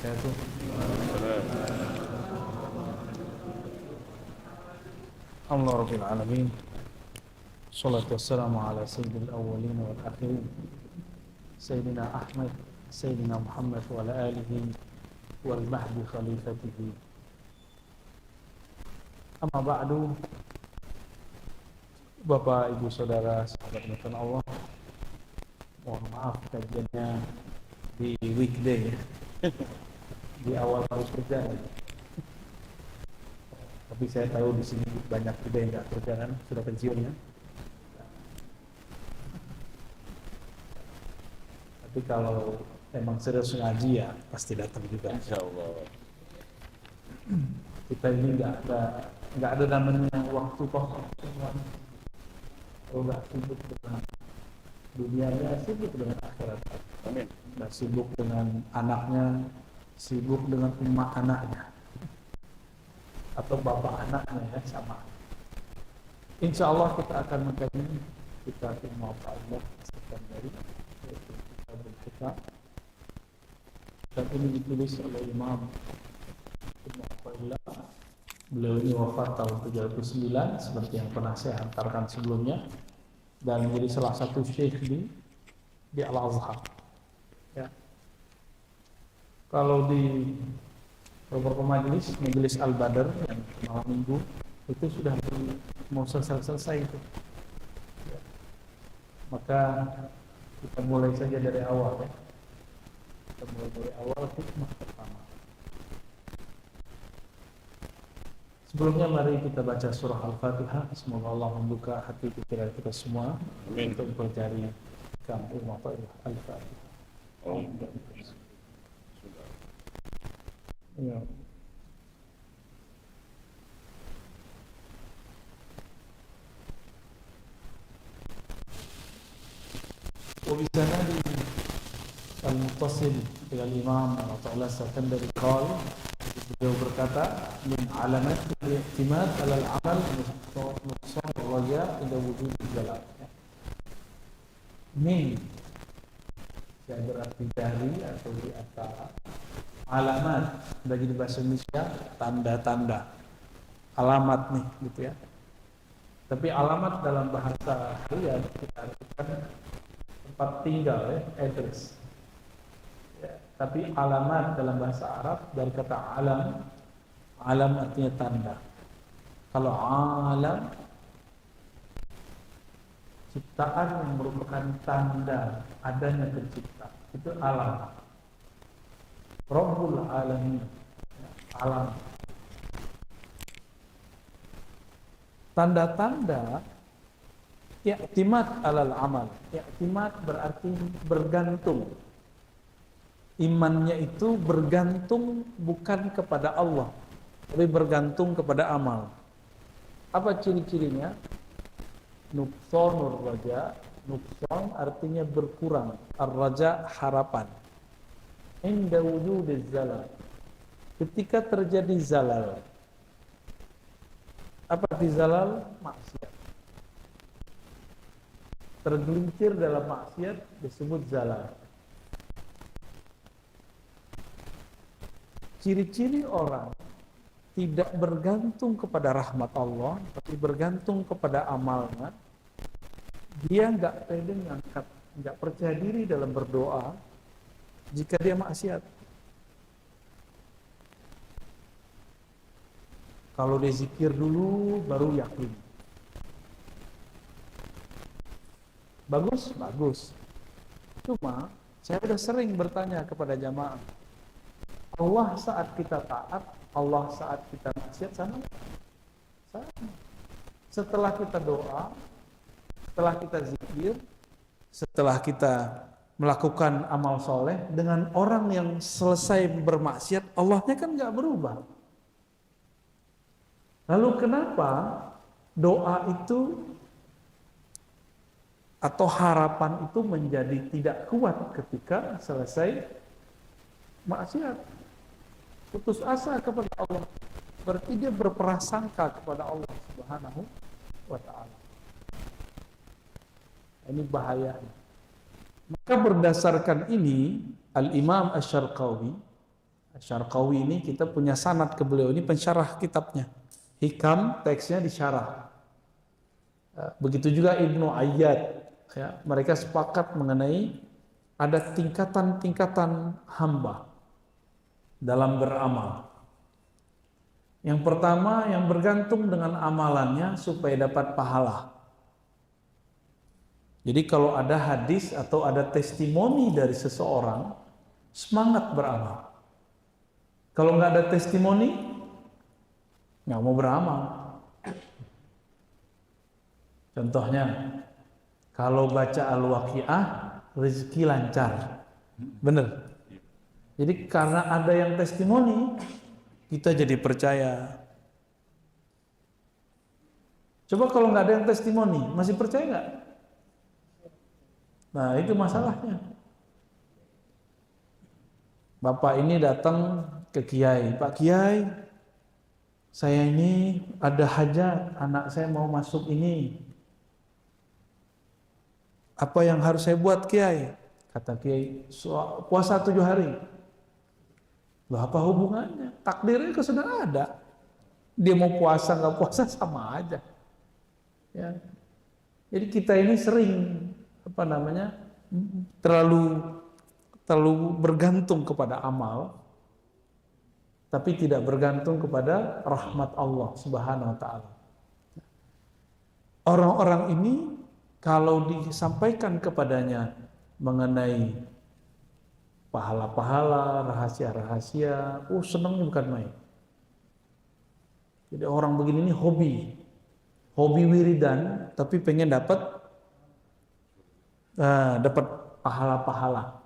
wabarakatuh. Allah Rabbil Alamin. Salatu wassalamu ala sayyidil awwalin wal akhirin. Sayyidina Ahmad, Sayyidina Muhammad wa ala alihi wal mahdi khalifatihi. Amma ba'du. Bapak, Ibu, Saudara, sahabat Nurul Allah. Mohon maaf kajiannya di weekday ya. Di awal hari kerja. Tapi saya tahu di sini banyak juga yang nggak kerja kan, sudah pensiun ya. Tapi kalau emang serius ngaji ya pasti datang juga. Insya Allah. Kita ini nggak ada namanya waktu kosong. Kalau nggak sibuk dengan dunianya, sibuk dengan akhirat. Amin. Nggak sibuk dengan anaknya, sibuk dengan emak anaknya atau bapak anaknya ya, sama. Insya Allah kita akan mengkaji kita ilmu Allah sekali yaitu Kitabul Hikam, dan ini ditulis oleh Imam Ibnu Athaillah. Beliau ini wafat tahun 39 seperti yang pernah saya hantarkan sebelumnya, dan menjadi salah satu syekh di Al-Azhar ya. Kalau di beberapa majelis Al-Badr yang malam minggu itu sudah mau selesai itu ya. Maka kita mulai saja dari awal ya. Kita mulai dari awal hikmah pertama. Sebelumnya mari kita baca surah Al-Fatihah. Semoga Allah membuka hati pikiran kita semua. Amin. Untuk mencari ilmu Al-Fatihah. Ya. Wabisana di Al-Muttasil dengan Imam Al-Ta'ala Sakandari Qal, beliau berkata min alamat al-i'timad ala al-amal nuqsan raja ila wujud jalal. Min yang berarti dari atau di antara, alamat bagi bahasa Indonesia tanda-tanda, alamat nih gitu ya. Tapi alamat dalam bahasa harian kita artikan tempat tinggal ya, address ya. Tapi alamat dalam bahasa Arab dari kata alam, alam artinya tanda. Kalau alam ciptaan yang merupakan tanda adanya pencipta, itu alam. Rabbul alamin, alam. Tanda-tanda i'timad alal amal. I'timad berarti bergantung. Imannya itu bergantung bukan kepada Allah, tapi bergantung kepada amal. Apa ciri-cirinya? Nuqsanur raja. Nuqsan artinya berkurang. Ar-raja harapan. Inda wujudiz zalal. Ketika terjadi zalal. Apa di zalal? Maksiat. Tergelincir dalam maksiat disebut zalal. Ciri-ciri orang tidak bergantung kepada rahmat Allah, tapi bergantung kepada amalnya. Dia nggak pede ngangkat, nggak percaya diri dalam berdoa jika dia maksiat. Kalau dia zikir dulu, baru yakin. Bagus, bagus. Cuma saya sudah sering bertanya kepada jamaah, Allah saat kita taat, Allah saat kita maksiat sama? Sama. Setelah kita doa, setelah kita zikir, setelah kita melakukan amal soleh, dengan orang yang selesai bermaksiat, Allahnya kan nggak berubah. Lalu kenapa doa itu atau harapan itu menjadi tidak kuat ketika selesai maksiat? Putus asa kepada Allah, berarti dia berprasangka kepada Allah Subhanahu wa ta'ala. Ini bahayanya. Maka berdasarkan ini Al-Imam Asy-Syarqawi Syarqawi ini kita punya sanad ke beliau, ini pensyarah kitabnya. Hikam teksnya disyarah. Begitu juga Ibnu Ayyad, ya, mereka sepakat mengenai ada tingkatan-tingkatan hamba dalam beramal. Yang pertama yang bergantung dengan amalannya supaya dapat pahala. Jadi kalau ada hadis atau ada testimoni dari seseorang, semangat beramal. Kalau nggak ada testimoni, nggak mau beramal. Contohnya, kalau baca Al-Waqiah, rezeki lancar. Bener. Jadi karena ada yang testimoni, kita jadi percaya. Coba kalau nggak ada yang testimoni, masih percaya nggak? Nah itu masalahnya. Bapak ini datang ke Kiai, Pak Kiai, saya ini ada hajat, anak saya mau masuk ini. Apa yang harus saya buat Kiai? Kata Kiai, puasa 7 hari. Loh apa hubungannya? Takdirnya kan sudah ada. Dia mau puasa nggak puasa sama aja. Ya. Jadi kita ini sering terlalu bergantung kepada amal, tapi tidak bergantung kepada rahmat Allah Subhanahu wa taala. Orang-orang ini kalau disampaikan kepadanya mengenai pahala-pahala, rahasia-rahasia, senangnya bukan main. Jadi orang begini ini hobi wiridan, tapi pengen dapat pahala-pahala.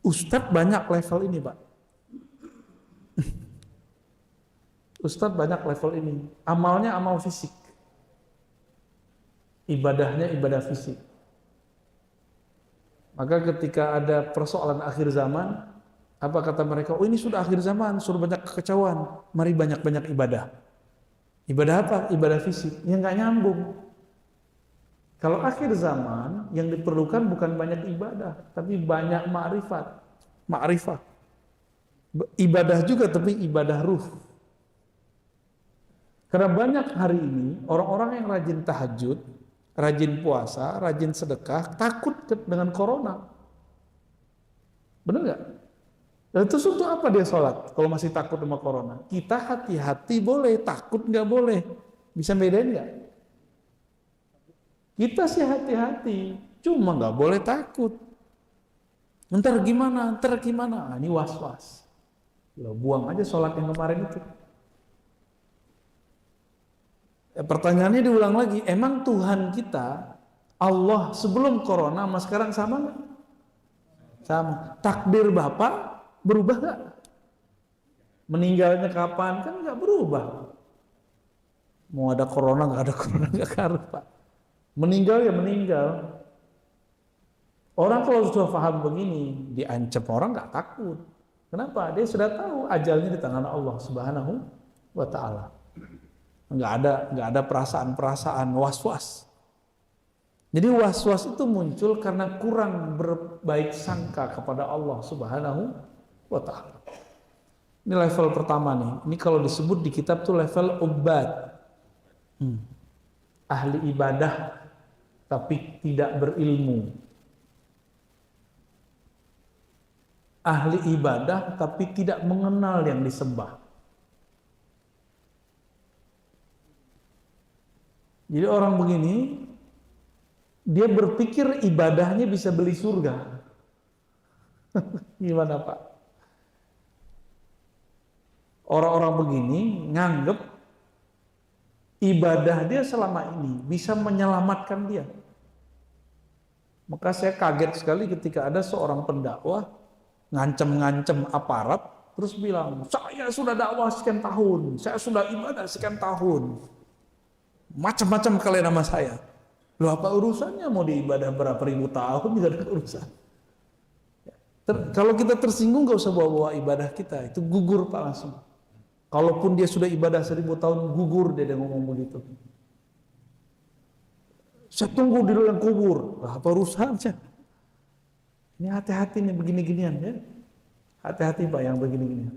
Ustadz banyak level ini, Pak. Ustadz banyak level ini. Amalnya amal fisik. Ibadahnya ibadah fisik. Maka ketika ada persoalan akhir zaman, apa kata mereka? Oh ini sudah akhir zaman, sudah banyak kekacauan. Mari banyak-banyak ibadah. Ibadah apa? Ibadah fisik. Yang nggak nyambung. Kalau akhir zaman, yang diperlukan bukan banyak ibadah, tapi banyak ma'rifat. Ibadah juga, tapi ibadah ruh. Karena banyak hari ini, orang-orang yang rajin tahajud, rajin puasa, rajin sedekah, takut dengan corona. Benar nggak? Dan itu untuk apa dia sholat kalau masih takut sama corona? Kita hati-hati boleh, takut nggak boleh. Bisa bedain nggak? Kita sih hati-hati, cuma nggak boleh takut. Ntar gimana? Ini was-was. Lo buang aja sholat yang kemarin itu. Pertanyaannya diulang lagi, emang Tuhan kita, Allah sebelum corona sama sekarang sama nggak? Sama. Takdir Bapak berubah nggak? Meninggalnya kapan? Kan nggak berubah. Mau ada corona nggak ada corona nggak ngaruh, Pak. Meninggal ya meninggal. Orang kalau sudah paham begini, diancam orang nggak takut. Kenapa? Dia sudah tahu ajalnya di tangan Allah Subhanahu wa taala. Nggak ada perasaan-perasaan was-was. Jadi was-was itu muncul karena kurang berbaik sangka kepada Allah Subhanahu wa taala. Ini level pertama nih. Ini kalau disebut di kitab tuh level ubad. Ahli ibadah tapi tidak berilmu. Ahli ibadah tapi tidak mengenal yang disembah. Jadi orang begini, dia berpikir ibadahnya bisa beli surga. Gimana Pak? Orang-orang begini nganggep ibadah dia selama ini bisa menyelamatkan dia. Maka saya kaget sekali ketika ada seorang pendakwah ngancem-ngancem aparat, terus bilang, saya sudah dakwah sekian tahun, saya sudah ibadah sekian tahun. Macam-macam kalian nama saya. Loh apa urusannya mau diibadah berapa ribu tahun tidak ada urusan. Kalau kita tersinggung gak usah bawa-bawa ibadah kita, itu gugur Pak langsung. Kalaupun dia sudah ibadah 1000 tahun gugur dia ngomong begitu. Saya tunggu di dalam kubur. Lah apa urusannya? Ini hati-hati nih begini-ginian ya. Hati-hati Pak yang begini-ginian.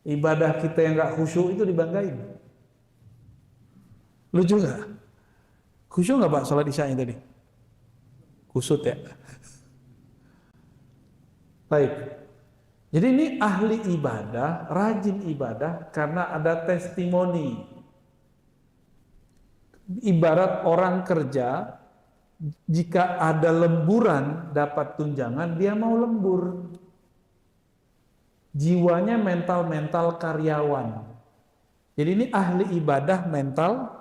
Ibadah kita yang gak khusyuk itu dibanggain. Lucu gak? Khusyuk gak Pak sholat isya tadi? Kusut ya. Baik. Jadi ini ahli ibadah, rajin ibadah karena ada testimoni. Ibarat orang kerja, jika ada lemburan dapat tunjangan, dia mau lembur. Jiwanya mental karyawan. Jadi ini ahli ibadah mental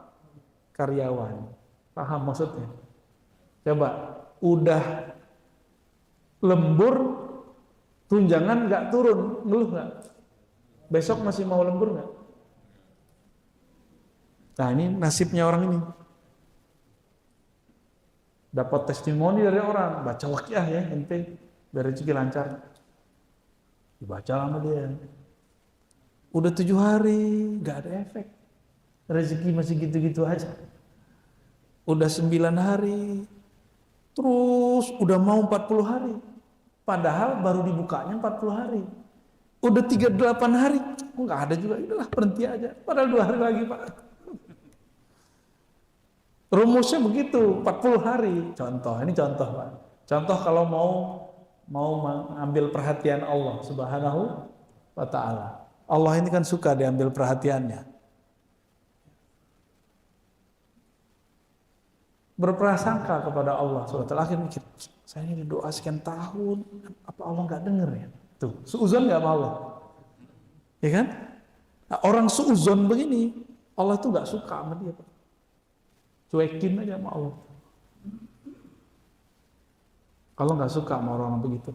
karyawan. Paham maksudnya? Coba, udah lembur, tunjangan nggak turun, ngeluh nggak? Besok masih mau lembur nggak? Nah ini nasibnya orang ini. Dapat testimoni dari orang, baca waqiah ya, ente biar rezeki lancar. Dibaca sama dia. Udah 7 hari, nggak ada efek. Rezeki masih gitu-gitu aja. Udah 9 hari, terus udah mau 40 hari. Padahal baru dibukanya 40 hari. Udah 38 hari, nggak ada juga, udahlah berhenti aja. Padahal 2 hari lagi Pak. Rumusnya begitu, 40 hari. Contoh, ini contoh Pak. Contoh kalau mau mengambil perhatian Allah Subhanahu wa ta'ala. Allah ini kan suka diambil perhatiannya. Berprasangka kepada Allah SWT. Akhirnya mikir, saya ini doa sekian tahun, apa Allah nggak denger ya? Tuh, suuzon nggak sama Allah? Ya kan? Nah, orang suuzon begini, Allah tuh nggak suka sama dia Pak. Cuekin aja sama Allah. Kalau nggak suka sama orang begitu.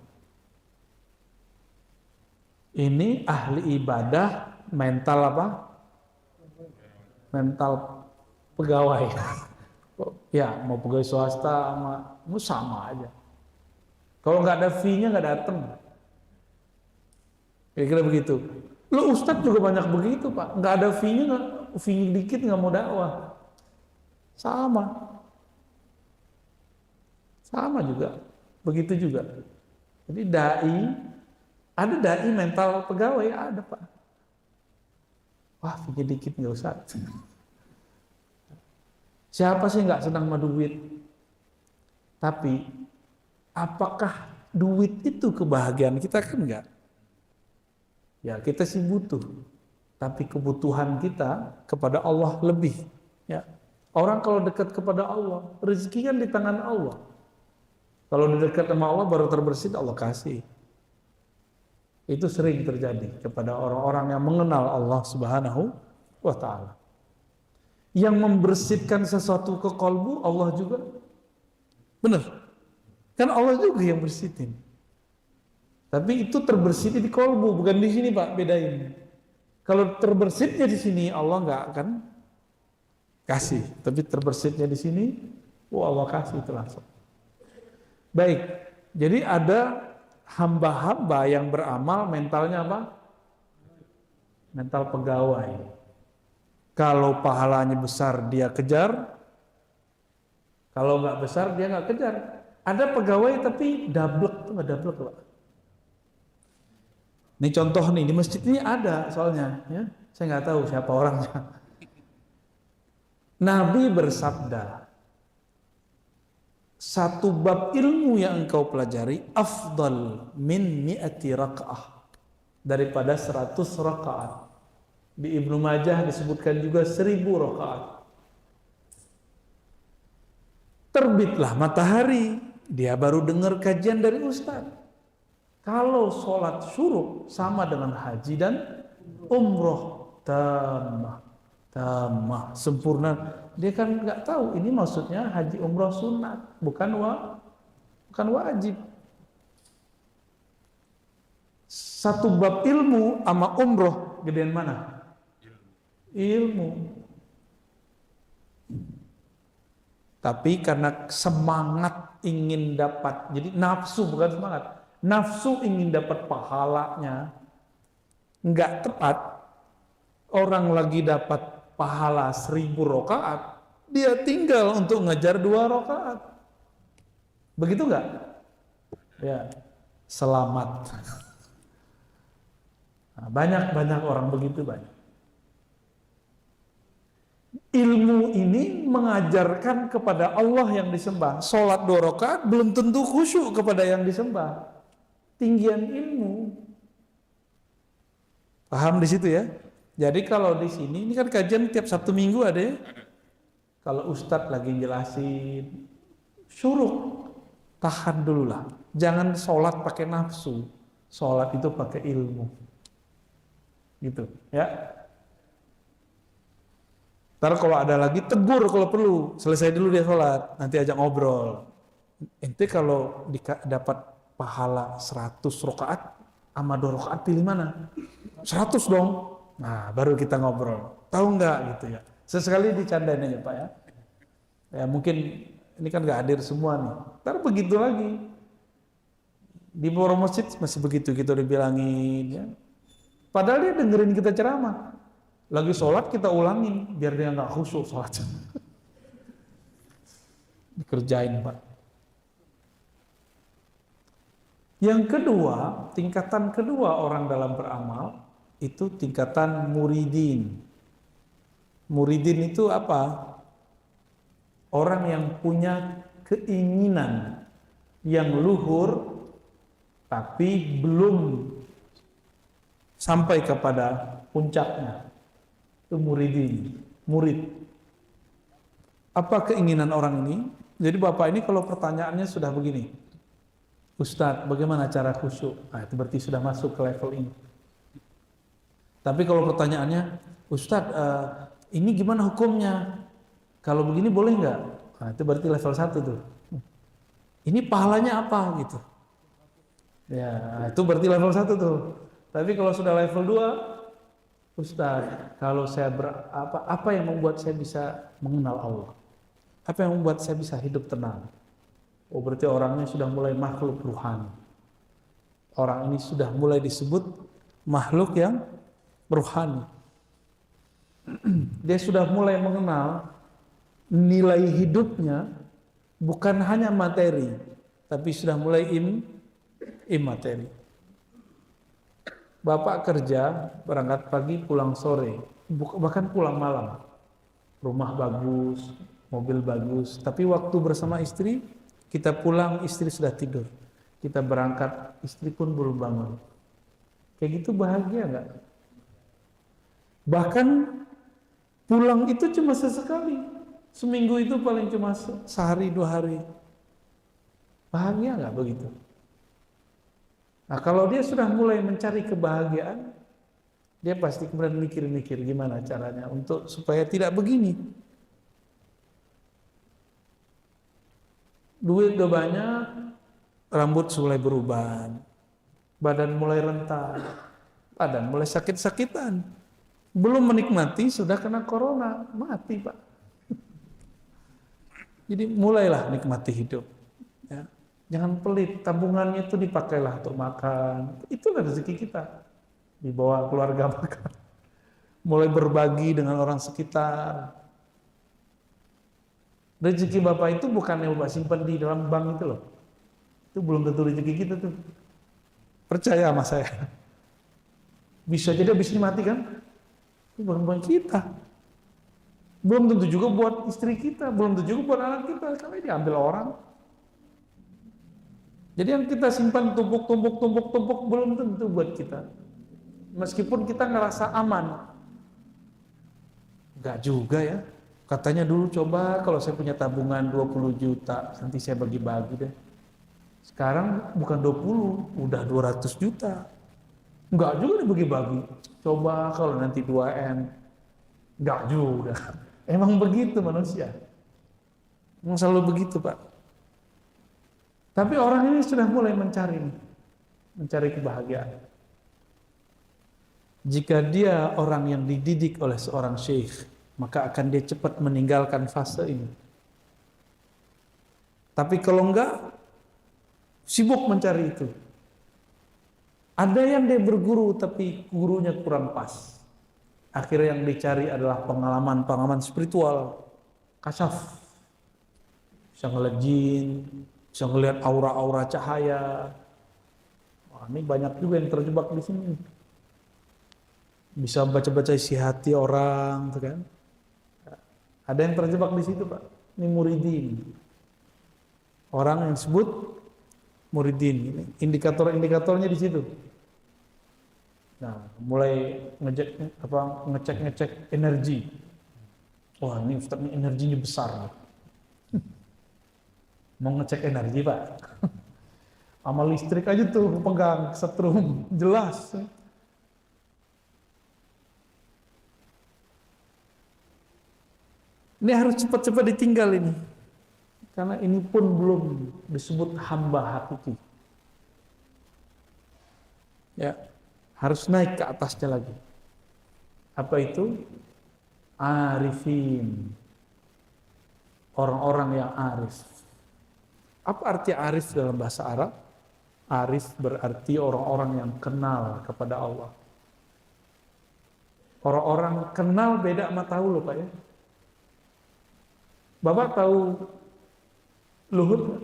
Ini ahli ibadah mental apa? Mental pegawai. Ya mau pegawai swasta sama aja. Kalau nggak ada fee-nya nggak datang. Kira-kira begitu. Lo ustadz juga banyak begitu Pak. Nggak ada fee-nya, fee dikit nggak mau dakwah. Sama juga, begitu juga. Jadi ada dai mental pegawai, ada Pak. Wah, pikir dikit nggak usah. Siapa sih nggak senang sama duit? Tapi apakah duit itu kebahagiaan kita? Kan enggak. Ya kita sih butuh, tapi kebutuhan kita kepada Allah lebih. Ya. Orang kalau dekat kepada Allah, rezeki kan di tangan Allah. Kalau dekat sama Allah baru terbersih, Allah kasih. Itu sering terjadi kepada orang-orang yang mengenal Allah Subhanahu wa ta'ala. Yang membersihkan sesuatu ke kolbu, Allah juga. Benar. Kan Allah juga yang bersihin. Tapi itu terbersih di kolbu, bukan di sini Pak, bedain. Kalau terbersihnya di sini, Allah nggak akan kasih, tapi terbersihnya di sini, Allah kasih itu langsung. Baik, jadi ada hamba-hamba yang beramal mentalnya apa? Mental pegawai. Kalau pahalanya besar dia kejar, kalau nggak besar dia nggak kejar. Ada pegawai tapi dablek tuh nggak dablek Pak. Ini contoh nih di masjid ini ada soalnya, ya. Saya nggak tahu siapa orangnya. Nabi bersabda, satu bab ilmu yang engkau pelajari afdal min mi'ati raka'ah, daripada 100 rakaat. Di Ibnu Majah disebutkan juga 1000 rakaat. Terbitlah matahari, dia baru dengar kajian dari ustaz. Kalau sholat syuruk sama dengan haji dan umroh, tamah, sempurna. Dia kan nggak tahu ini maksudnya haji umroh sunat, bukan wajib. Satu bab ilmu sama umroh gedean mana? Ilmu. Tapi karena semangat ingin dapat, jadi nafsu bukan semangat, nafsu ingin dapat pahalanya, nggak tepat. Orang lagi dapat pahala 1000 rakaat, dia tinggal untuk ngejar 2 rakaat. Begitu nggak? ya selamat. Nah, banyak orang begitu banyak. Ilmu ini mengajarkan kepada Allah yang disembah. Sholat 2 rakaat belum tentu khusyuk kepada yang disembah. Tinggian ilmu. Paham di situ ya? Jadi kalau di sini, ini kan kajian tiap Sabtu Minggu ada ya? Kalau Ustadz lagi jelasin, suruh tahan dulu lah. Jangan sholat pakai nafsu. Sholat itu pakai ilmu. Gitu ya. Ntar kalau ada lagi tegur kalau perlu. Selesai dulu dia sholat. Nanti ajak ngobrol. Ente kalau dapat pahala 100 rakaat sama 2 rakaat pilih mana? 100 dong. Nah, baru kita ngobrol. Tahu nggak gitu ya? Sesekali dicandain aja Pak ya. Ya mungkin ini kan nggak hadir semua nih. Ntar begitu lagi. Di bawah masjid masih begitu kita dibilangin ya. Padahal dia dengerin kita ceramah. Lagi sholat kita ulangin biar dia nggak khusyuk sholat. Dikerjain Pak. Yang kedua, tingkatan kedua orang dalam beramal itu tingkatan muridin. Muridin itu apa? Orang yang punya keinginan yang luhur tapi belum sampai kepada puncaknya. Itu muridin, murid. Apa keinginan orang ini? Jadi Bapak ini kalau pertanyaannya sudah begini, Ustadz, bagaimana cara khusyuk? Nah, itu berarti sudah masuk ke level ini. Tapi kalau pertanyaannya, Ustadz, ini gimana hukumnya? Kalau begini boleh nggak? Nah, itu berarti level 1 tuh. Ini pahalanya apa gitu? Ya, itu berarti level 1 tuh. Tapi kalau sudah level 2, Ustadz, kalau saya apa yang membuat saya bisa mengenal Allah? Apa yang membuat saya bisa hidup tenang? Oh, berarti orangnya sudah mulai makhluk ruhani. Orang ini sudah mulai disebut makhluk yang ruhani. Dia sudah mulai mengenal nilai hidupnya bukan hanya materi, tapi sudah mulai imateri. Bapak kerja, berangkat pagi, pulang sore, bahkan pulang malam. Rumah bagus, mobil bagus, tapi waktu bersama istri, kita pulang, istri sudah tidur. Kita berangkat, istri pun belum bangun. Kayak gitu bahagia nggak? Bahkan pulang itu cuma sesekali. Seminggu itu paling cuma sehari 2 hari. Bahagia nggak begitu? Nah kalau dia sudah mulai mencari kebahagiaan, dia pasti kemudian mikir-mikir gimana caranya untuk supaya tidak begini. Duit udah banyak, rambut mulai beruban, badan mulai rentan, badan mulai sakit-sakitan. Belum menikmati sudah kena corona, mati Pak. Jadi mulailah nikmati hidup. Ya. Jangan pelit, tabungannya itu dipakailah untuk makan. Itulah rezeki kita. Dibawa keluarga makan. Mulai berbagi dengan orang sekitar. Rezeki Bapak itu bukan yang Bapak simpan di dalam bank itu loh. Itu belum tentu rezeki kita tuh. Percaya sama saya. Bisa jadi habis ini mati kan? Itu bukan buat kita. Belum tentu juga buat istri kita, belum tentu juga buat anak kita, karena diambil orang. Jadi yang kita simpan tumpuk belum tentu buat kita. Meskipun kita ngerasa aman. Enggak juga ya. Katanya dulu coba kalau saya punya tabungan 20 juta, nanti saya bagi-bagi deh. Sekarang bukan 20, udah 200 juta. Enggak juga dibagi-bagi. Coba kalau nanti 2M. Enggak juga. Emang begitu manusia. Emang selalu begitu Pak. Tapi orang ini sudah mulai mencari kebahagiaan. Jika dia orang yang dididik oleh seorang syekh, maka akan dia cepat meninggalkan fase ini. Tapi kalau enggak, sibuk mencari itu. Ada yang dia berguru tapi gurunya kurang pas. Akhirnya yang dicari adalah pengalaman spiritual, kasyaf. Bisa ngeliat jin, bisa ngelihat aura-aura cahaya. Wah, ini banyak juga yang terjebak di sini. Bisa baca-baca isi hati orang, gitu kan? Ada yang terjebak di situ, Pak. Ini muridin. Orang yang disebut muridin. Ini indikator-indikatornya di situ. Nah, mulai ngecek energi. Wah, ini Ustaz ini energinya besar. Mau ngecek energi, Pak. Sama listrik aja tuh pegang setrum jelas. Ini harus cepat-cepat ditinggal ini. Karena ini pun belum disebut hamba hakiki. Ya, harus naik ke atasnya lagi. Apa itu? Arifin. Orang-orang yang arif. Apa arti arif dalam bahasa Arab? Arif berarti orang-orang yang kenal kepada Allah. Orang-orang kenal beda sama tahu loh Pak ya. Bapak tahu Luhut?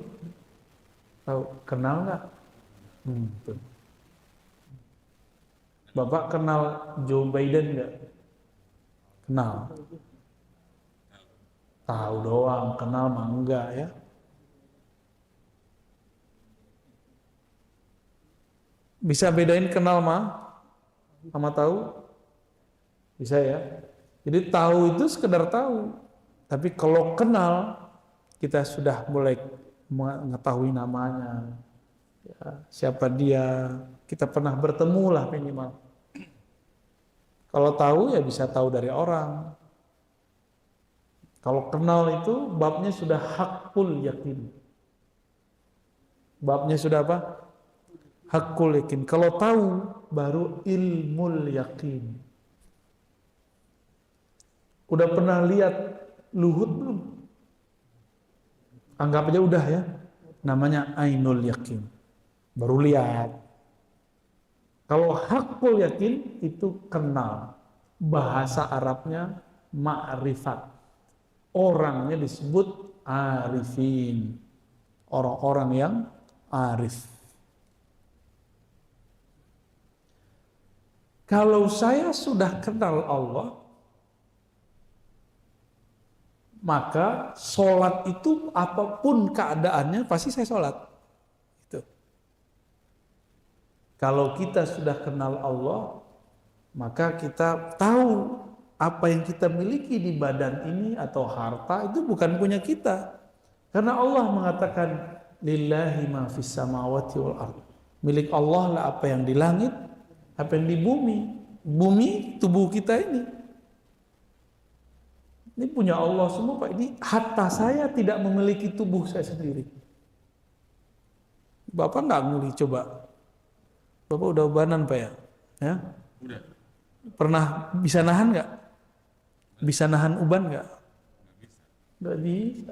Tahu kenal nggak? Betul. Bapak kenal Joe Biden nggak? Kenal. Tahu doang, kenal mah enggak ya. Bisa bedain kenal mah sama tahu? Bisa ya. Jadi tahu itu sekedar tahu. Tapi kalau kenal, kita sudah mulai mengetahui namanya, ya, siapa dia, kita pernah bertemu lah minimal. Kalau tahu ya bisa tahu dari orang. Kalau kenal itu babnya sudah hakul yakin. Babnya sudah apa? Hakul yakin. Kalau tahu baru ilmul yakin. Udah pernah lihat Luhut belum? Anggap aja udah ya. Namanya ainul yakin. Baru lihat. Kalau hakul yakin itu kenal. Bahasa Arabnya ma'rifat. Orangnya disebut arifin. Orang-orang yang arif. Kalau saya sudah kenal Allah, maka sholat itu apapun keadaannya pasti saya sholat. Itu. Kalau kita sudah kenal Allah, maka kita tahu apa yang kita miliki di badan ini atau harta itu bukan punya kita. Karena Allah mengatakan lillahi ma fis samawati wal ardh. Milik Allah lah apa yang di langit, apa yang di bumi. Bumi tubuh kita ini. Ini punya Allah semua Pak. Ini harta saya tidak memiliki tubuh saya sendiri. Bapak nggak nguli coba. Bapak udah ubanan Pak ya? Ya? Udah. Pernah bisa nahan nggak? Bisa nahan uban nggak? Nggak bisa. Nggak bisa.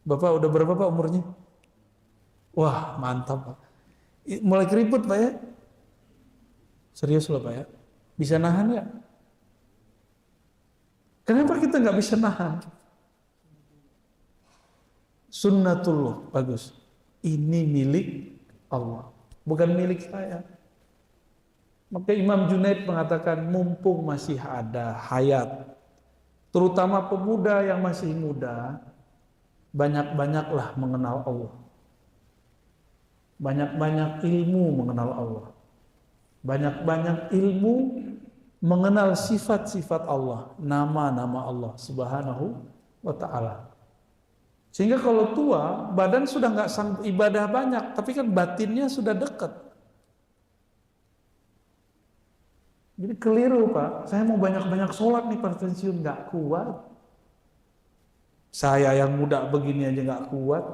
Bapak udah berapa Pak umurnya? Wah mantap Pak. Mulai keriput Pak ya? Serius loh Pak ya? Bisa nahan nggak? Kenapa kita nggak bisa nahan? Sunnatullah, bagus. Ini milik Allah, bukan milik saya. Maka Imam Junaid mengatakan mumpung masih ada hayat, terutama pemuda yang masih muda, banyak-banyaklah mengenal Allah. Banyak-banyak ilmu mengenal Allah. Banyak-banyak ilmu mengenal sifat-sifat Allah, nama-nama Allah Subhanahu wa ta'ala. Sehingga kalau tua, badan sudah nggak sanggup ibadah banyak, tapi kan batinnya sudah dekat. Jadi keliru Pak, saya mau banyak-banyak sholat nih pas pensiun, nggak kuat. Saya yang muda begini aja nggak kuat.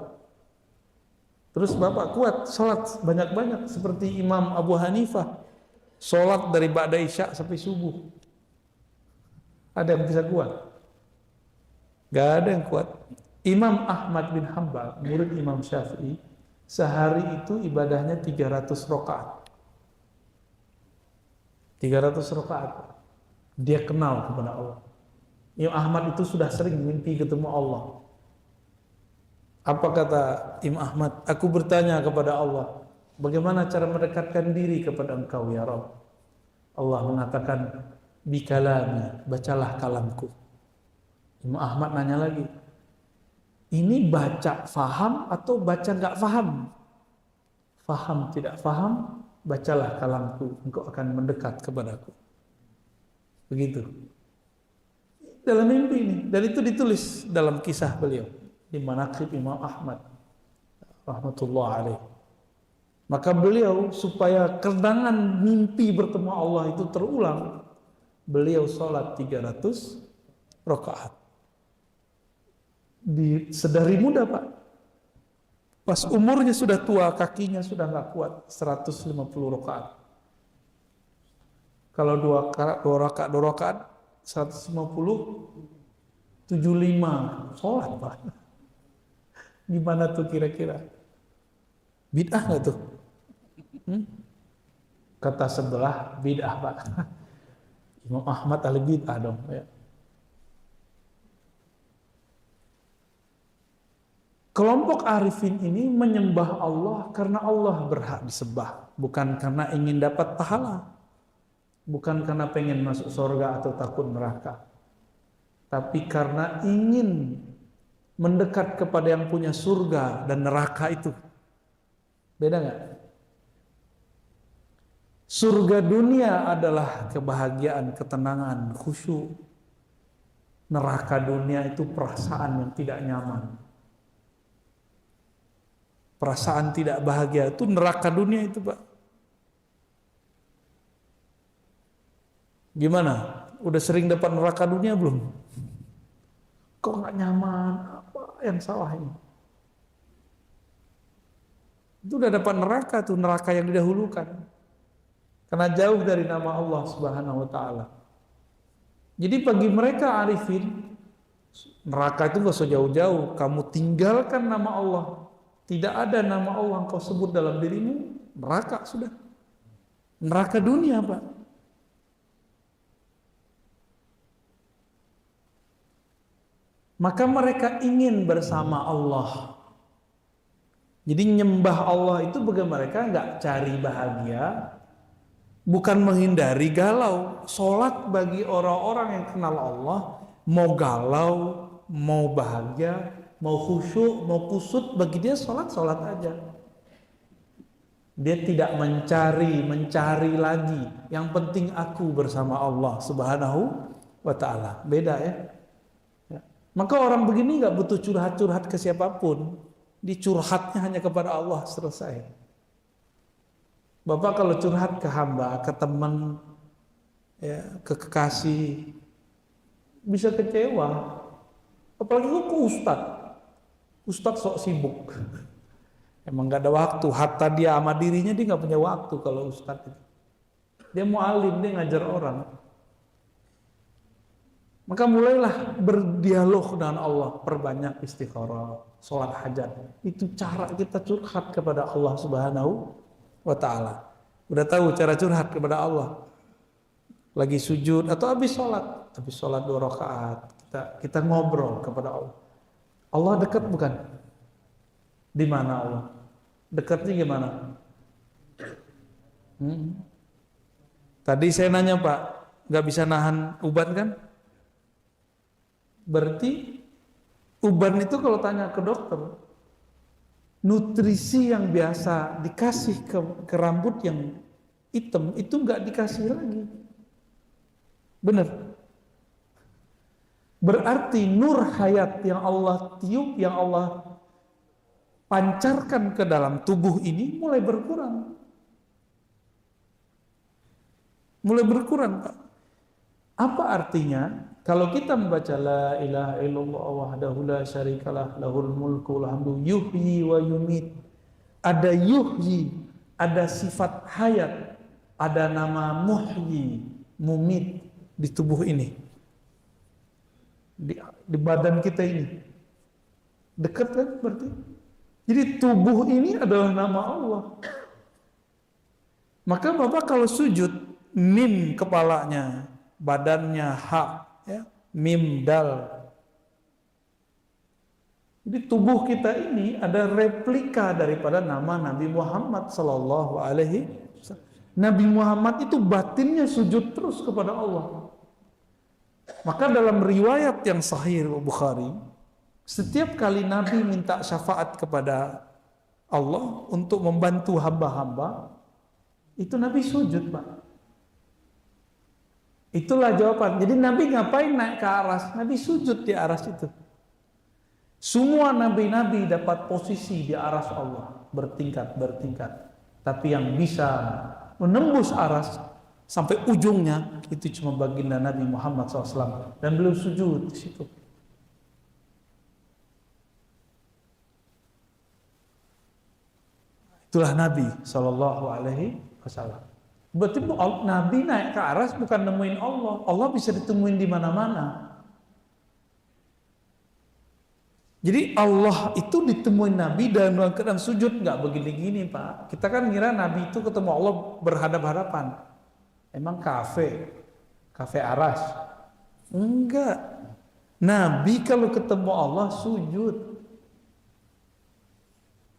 Terus Bapak kuat sholat banyak-banyak seperti Imam Abu Hanifah. Sholat dari ba'da isya sampai subuh. Ada yang bisa kuat? Gak ada yang kuat. Imam Ahmad bin Hanbal, murid Imam Syafi'i, sehari itu ibadahnya 300 rakaat. 300 rakaat. Dia kenal kepada Allah. Imam Ahmad itu sudah sering mimpi ketemu Allah. Apa kata Imam Ahmad? Aku bertanya kepada Allah, bagaimana cara mendekatkan diri kepada Engkau ya Rabb? Allah mengatakan, bikalami, bacalah kalamku. Imam Ahmad nanya lagi, ini baca faham atau baca nggak faham? Faham tidak faham, bacalah kalamku, engkau akan mendekat kepadaku. Begitu. Dalam mimpi ini, dan itu ditulis dalam kisah beliau di Manaqib Imam Ahmad rahmatullah alaih. Maka beliau supaya kenangan mimpi bertemu Allah itu terulang, beliau sholat 300 rakaat. Sedari muda Pak. Pas umurnya sudah tua, kakinya sudah nggak kuat, 150 rakaat. Kalau dua rakaat 150, 75 sholat Pak. Gimana tuh kira-kira? Bid'ah nggak tuh? Kata sebelah bid'ah Pak. Imam Ahmad ahli bid'ah dong ya. Kelompok arifin ini menyembah Allah karena Allah berhak disembah, bukan karena ingin dapat pahala, bukan karena pengen masuk surga atau takut neraka, tapi karena ingin mendekat kepada yang punya surga dan neraka itu. Beda nggak? Surga dunia adalah kebahagiaan, ketenangan, khusyuk. Neraka dunia itu perasaan yang tidak nyaman. Perasaan tidak bahagia itu neraka dunia itu Pak. Gimana? Udah sering dapat neraka dunia belum? Kok nggak nyaman? Apa yang salah ini? Itu udah dapat neraka tuh, neraka yang didahulukan. Karena jauh dari nama Allah Subhanahu wa taala. Jadi bagi mereka arifin, neraka itu nggak usah jauh-jauh, kamu tinggalkan nama Allah. Tidak ada nama Allah engkau sebut dalam dirimu, neraka sudah. Neraka dunia Pak. Maka mereka ingin bersama Allah. Jadi nyembah Allah itu bagi mereka nggak cari bahagia, bukan menghindari galau. Sholat bagi orang-orang yang kenal Allah, mau galau, mau bahagia, mau khusyuk, mau kusut, bagi dia sholat aja. Dia tidak mencari lagi. Yang penting aku bersama Allah Subhanahu wa ta'ala. Beda ya. Maka orang begini nggak butuh curhat-curhat ke siapapun. Dicurhatnya hanya kepada Allah, selesai. Bapak kalau curhat ke hamba, ke teman, ya, ke kekasih, bisa kecewa. Apalagi ke Ustadz sok sibuk. Emang gak ada waktu. Hatta dia sama dirinya dia gak punya waktu kalau Ustadz itu. Dia mau alim, dia ngajar orang. Maka mulailah berdialog dengan Allah. Perbanyak istikharah, sholat hajat. Itu cara kita curhat kepada Allah Subhanahu wa ta'ala. Udah tahu cara curhat kepada Allah. Lagi sujud atau habis sholat. Habis sholat 2 rakaat. Kita ngobrol kepada Allah. Allah dekat bukan? Di mana Allah? Dekatnya gimana? Tadi saya nanya Pak, nggak bisa nahan uban kan? Berarti uban itu kalau tanya ke dokter, nutrisi yang biasa dikasih ke rambut yang hitam itu nggak dikasih lagi. Benar? Berarti nur hayat yang Allah tiup, yang Allah pancarkan ke dalam tubuh ini mulai berkurang. Mulai berkurang Pak. Apa artinya? Kalau kita membaca la ilaha illallah wahdahu la syarikalah lahul mulku walhamdu yuhyi wa yumit. Ada yuhyi, ada sifat hayat, ada nama muhyi, mumit di tubuh ini. Di badan kita ini. Dekat kan berarti? Jadi tubuh ini adalah nama Allah. Maka Bapak kalau sujud, mim kepalanya, badannya ha, ya, mim dal. Jadi tubuh kita ini ada replika daripada nama Nabi Muhammad sallallahu alaihi wasallam. Nabi Muhammad itu batinnya sujud terus kepada Allah. Maka dalam riwayat yang sahih Bukhari, setiap kali Nabi minta syafaat kepada Allah untuk membantu hamba-hamba, itu Nabi sujud, Pak. Itulah jawaban. Jadi Nabi ngapain naik ke aras? Nabi sujud di aras itu. Semua nabi-nabi dapat posisi di aras Allah, bertingkat-bertingkat. Tapi yang bisa menembus aras sampai ujungnya itu cuma baginda Nabi Muhammad SAW, dan beliau sujud di situ. Itulah Nabi Shallallahu Alaihi Wasallam. Berarti Nabi naik ke aras bukan nemuin Allah. Allah bisa ditemuin di mana-mana. Jadi Allah itu ditemuin Nabi dalam keadaan sujud, nggak begini-gini, Pak. Kita kan ngira Nabi itu ketemu Allah berhadap-hadapan. Emang kafe aras? Enggak. Nabi kalau ketemu Allah sujud.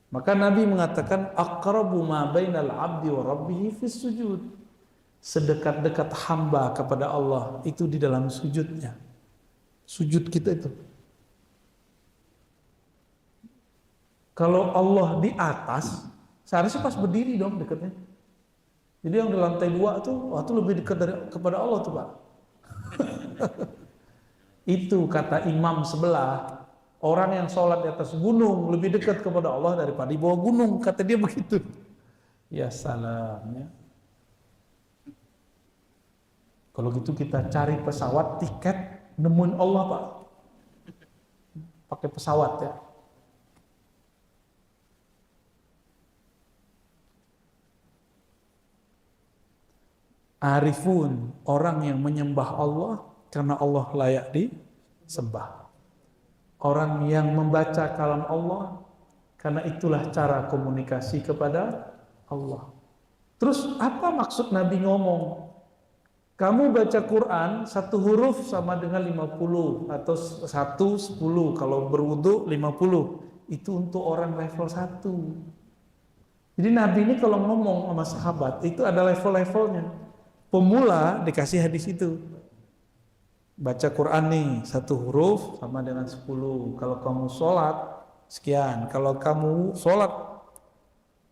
Maka Nabi mengatakan aqrabu ma bainal 'abdi wa rabbih fis sujud. Sedekat-dekat hamba kepada Allah itu di dalam sujudnya. Sujud kita itu. Kalau Allah di atas, seharusnya pas berdiri dong dekatnya. Jadi yang di lantai 2 tuh, waktu lebih dekat kepada Allah tuh, Pak. Itu kata imam sebelah. Orang yang sholat di atas gunung lebih dekat kepada Allah daripada di bawah gunung, kata dia begitu. Ya salam ya. Kalau gitu kita cari pesawat tiket nemuin Allah, Pak. Pakai pesawat ya. Arifun, orang yang menyembah Allah karena Allah layak disembah. Orang yang membaca kalam Allah karena itulah cara komunikasi kepada Allah. Terus apa maksud Nabi ngomong? Kamu baca Quran satu huruf sama dengan 50 atau 1 10, kalau berwudu 50. Itu untuk orang level 1. Jadi Nabi ini kalau ngomong sama sahabat itu ada level-levelnya. Pemula dikasih hadis itu. Baca Quran nih, 1 huruf sama dengan 10. Kalau kamu sholat, sekian. Kalau kamu sholat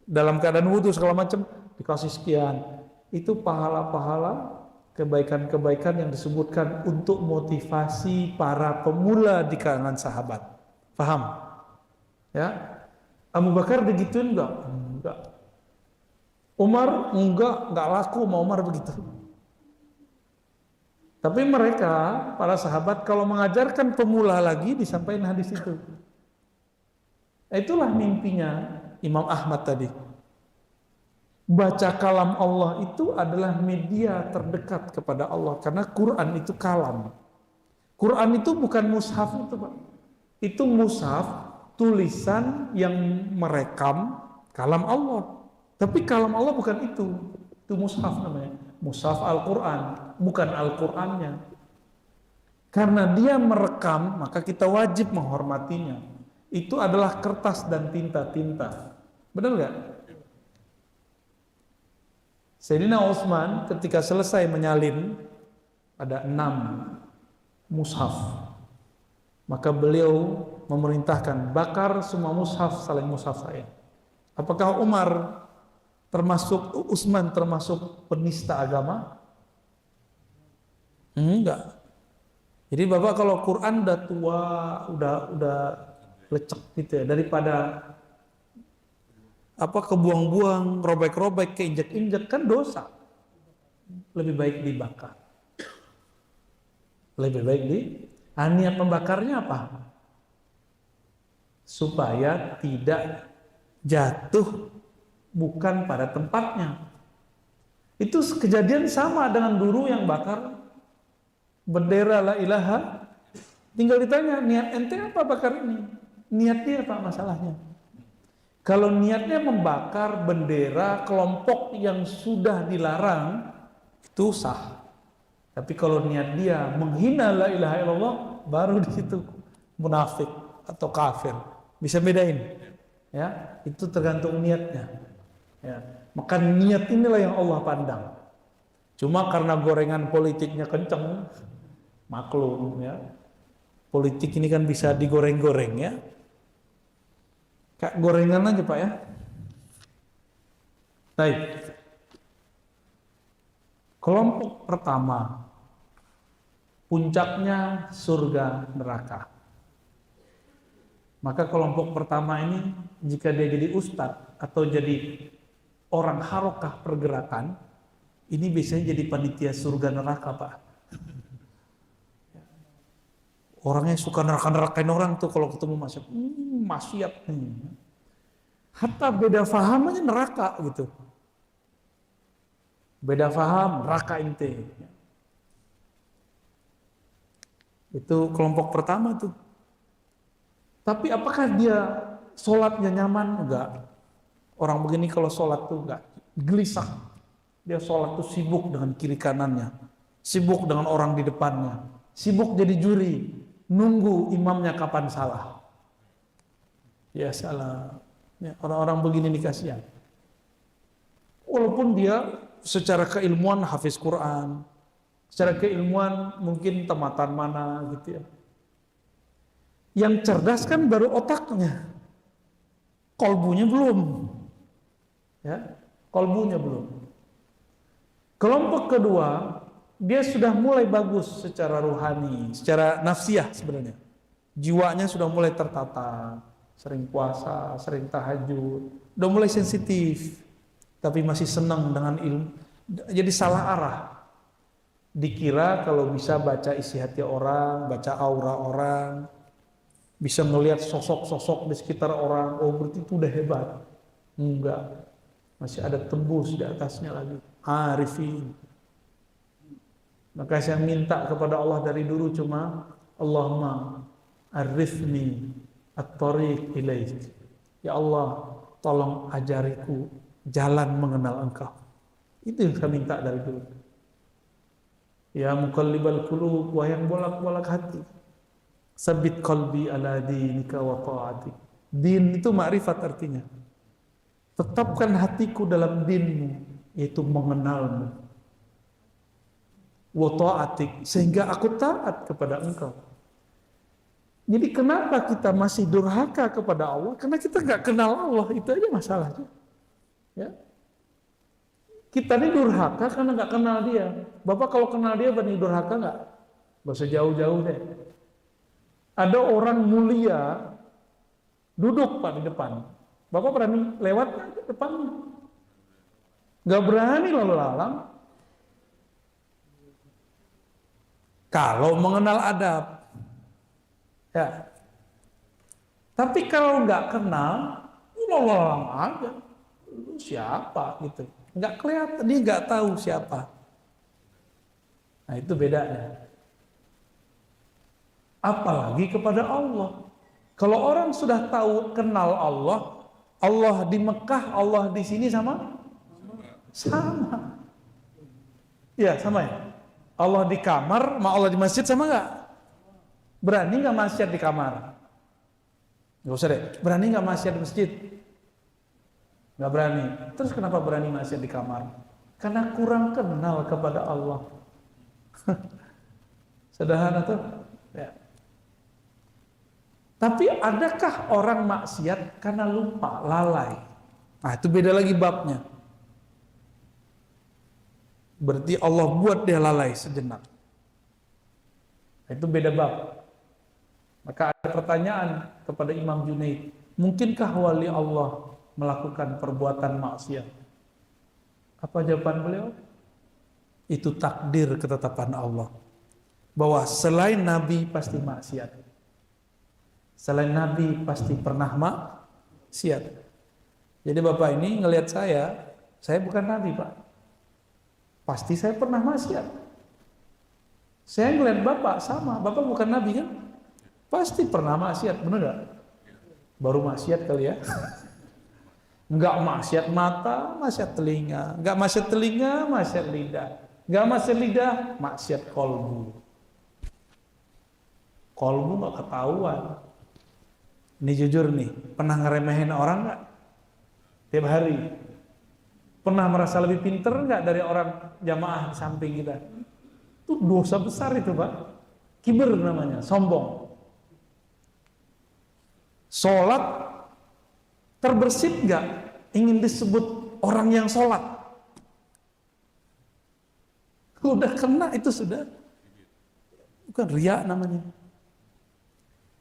dalam keadaan wudhu segala macam, dikasih sekian. Itu pahala-pahala, kebaikan-kebaikan yang disebutkan untuk motivasi para pemula di kalangan sahabat. Paham? Ya? Abu Bakar digituin enggak? Enggak. Umar enggak laku sama Umar begitu. Tapi mereka, para sahabat, kalau mengajarkan pemula lagi, disampaikan hadis itu. Itulah mimpinya Imam Ahmad tadi. Baca kalam Allah itu adalah media terdekat kepada Allah. Karena Quran itu kalam. Quran itu bukan mushaf itu, Pak. Itu mushaf, tulisan yang merekam kalam Allah. Tapi kalam Allah bukan itu. Itu mushaf namanya. Mushaf Al-Quran, bukan Al-Qurannya. Karena dia merekam, maka kita wajib menghormatinya. Itu adalah kertas dan tinta-tinta. Benar gak? Sayyidina Utsman ketika selesai menyalin, ada 6 mushaf. Maka beliau memerintahkan, bakar semua mushaf selain mushaf saya. Apakah Umar Utsman termasuk penista agama? Enggak. Jadi Bapak kalau Quran udah tua, udah lecek gitu ya, daripada kebuang-buang, robek-robek, keinjek-injek, kan dosa. Lebih baik dibakar. Lebih baik niat membakarnya apa? Supaya tidak jatuh bukan pada tempatnya. Itu kejadian sama dengan guru yang bakar bendera la ilaha. Tinggal ditanya, niat ente apa bakar ini? Niat dia apa masalahnya? Kalau niatnya membakar bendera kelompok yang sudah dilarang, itu sah. Tapi kalau niat dia menghina la ilaha illallah, baru di situ munafik atau kafir. Bisa bedain. Ya, itu tergantung niatnya. Ya. Maka niat inilah yang Allah pandang. Cuma karena gorengan politiknya kenceng, maklum ya. Politik ini kan bisa digoreng-goreng ya. Kayak gorengan aja Pak ya. Baik. Kelompok pertama, puncaknya surga neraka. Maka kelompok pertama ini, jika dia jadi ustadz atau jadi orang harokah pergerakan, ini biasanya jadi panitia surga neraka Pak. Orangnya suka neraka-nerakain orang tuh kalau ketemu maksiat. Hatta beda faham aja neraka gitu. Beda faham, neraka ente. Itu kelompok pertama tuh. Tapi apakah dia sholatnya nyaman? Enggak. Orang begini kalau sholat tuh enggak. Gelisah. Dia sholat tuh sibuk dengan kiri kanannya. Sibuk dengan orang di depannya. Sibuk jadi juri. Nunggu imamnya kapan salah. Ya salah. Ya, orang-orang begini nih kasihan. Walaupun dia secara keilmuan hafiz Quran, secara keilmuan mungkin tamatan mana gitu ya. Yang cerdas kan baru otaknya, kolbunya belum. Ya, kolbunya belum. Kelompok kedua, dia sudah mulai bagus secara rohani, secara nafsiyah sebenarnya. Jiwanya sudah mulai tertata, sering puasa, sering tahajud, udah mulai sensitif, tapi masih senang dengan ilmu. Jadi salah arah. Dikira kalau bisa baca isi hati orang, baca aura orang, bisa ngelihat sosok-sosok di sekitar orang, oh berarti itu udah hebat. Enggak, masih ada tembus di atasnya lagi. Arifin. Maka saya minta kepada Allah dari dulu cuma Allahumma arifni at-tariq ilaik. Ya Allah, tolong ajariku jalan mengenal Engkau. Itu yang saya minta dari dulu. Ya muqallibal qulub, wahai yang bolak-balik hati. Sabit qalbi ala dinika wa ta'atik. Din itu ma'rifat artinya. Tetapkan hatiku dalam dinmu, yaitu mengenalmu. Wa ta'atik, sehingga aku taat kepada Engkau. Jadi kenapa kita masih durhaka kepada Allah? Karena kita nggak kenal Allah, itu aja masalahnya. Ya. Kita ini durhaka karena nggak kenal Dia. Bapak kalau kenal Dia berani durhaka nggak? Nggak usah jauh-jauh deh. Ada orang mulia duduk Pak di depan. Bapak berani lewat ke depannya? Nggak berani lalu lalang. Kalau mengenal adab, ya. Tapi kalau nggak kenal, lalang aja. Lu siapa gitu? Nggak kelihatan, dia nggak tahu siapa. Nah itu bedanya. Apalagi kepada Allah. Kalau orang sudah tahu kenal Allah, Allah di Mekah, Allah di sini sama? Sama. Ya sama ya. Allah di kamar, sama Allah di masjid sama nggak? Berani nggak maksiat di kamar? Nggak usah deh. Berani nggak maksiat di masjid? Nggak berani. Terus kenapa berani maksiat di kamar? Karena kurang kenal kepada Allah. Sederhana tuh. Ya. Tapi adakah orang maksiat karena lupa, lalai? Nah itu beda lagi babnya. Berarti Allah buat dia lalai sejenak. Nah, itu beda bab. Maka ada pertanyaan kepada Imam Junaid. Mungkinkah wali Allah melakukan perbuatan maksiat? Apa jawaban beliau? Itu takdir ketetapan Allah. Bahwa selain Nabi pasti maksiat. Selain Nabi pasti pernah maksiat. Jadi Bapak ini ngelihat saya bukan Nabi Pak. Pasti saya pernah maksiat. Saya ngelihat Bapak sama, Bapak bukan Nabi kan? Pasti pernah maksiat, benar gak? Baru maksiat kali ya. Enggak maksiat mata, maksiat telinga. Enggak maksiat telinga, maksiat lidah. Enggak maksiat lidah, maksiat kolbu. Kolbu enggak ketahuan. Ini jujur nih, pernah ngeremehin orang nggak? Tiap hari. Pernah merasa lebih pinter nggak dari orang jamaah di samping kita? Itu dosa besar itu Pak. Kiber namanya, sombong. Sholat terbersit nggak? Ingin disebut orang yang sholat? Udah kena itu sudah. Bukan riya namanya.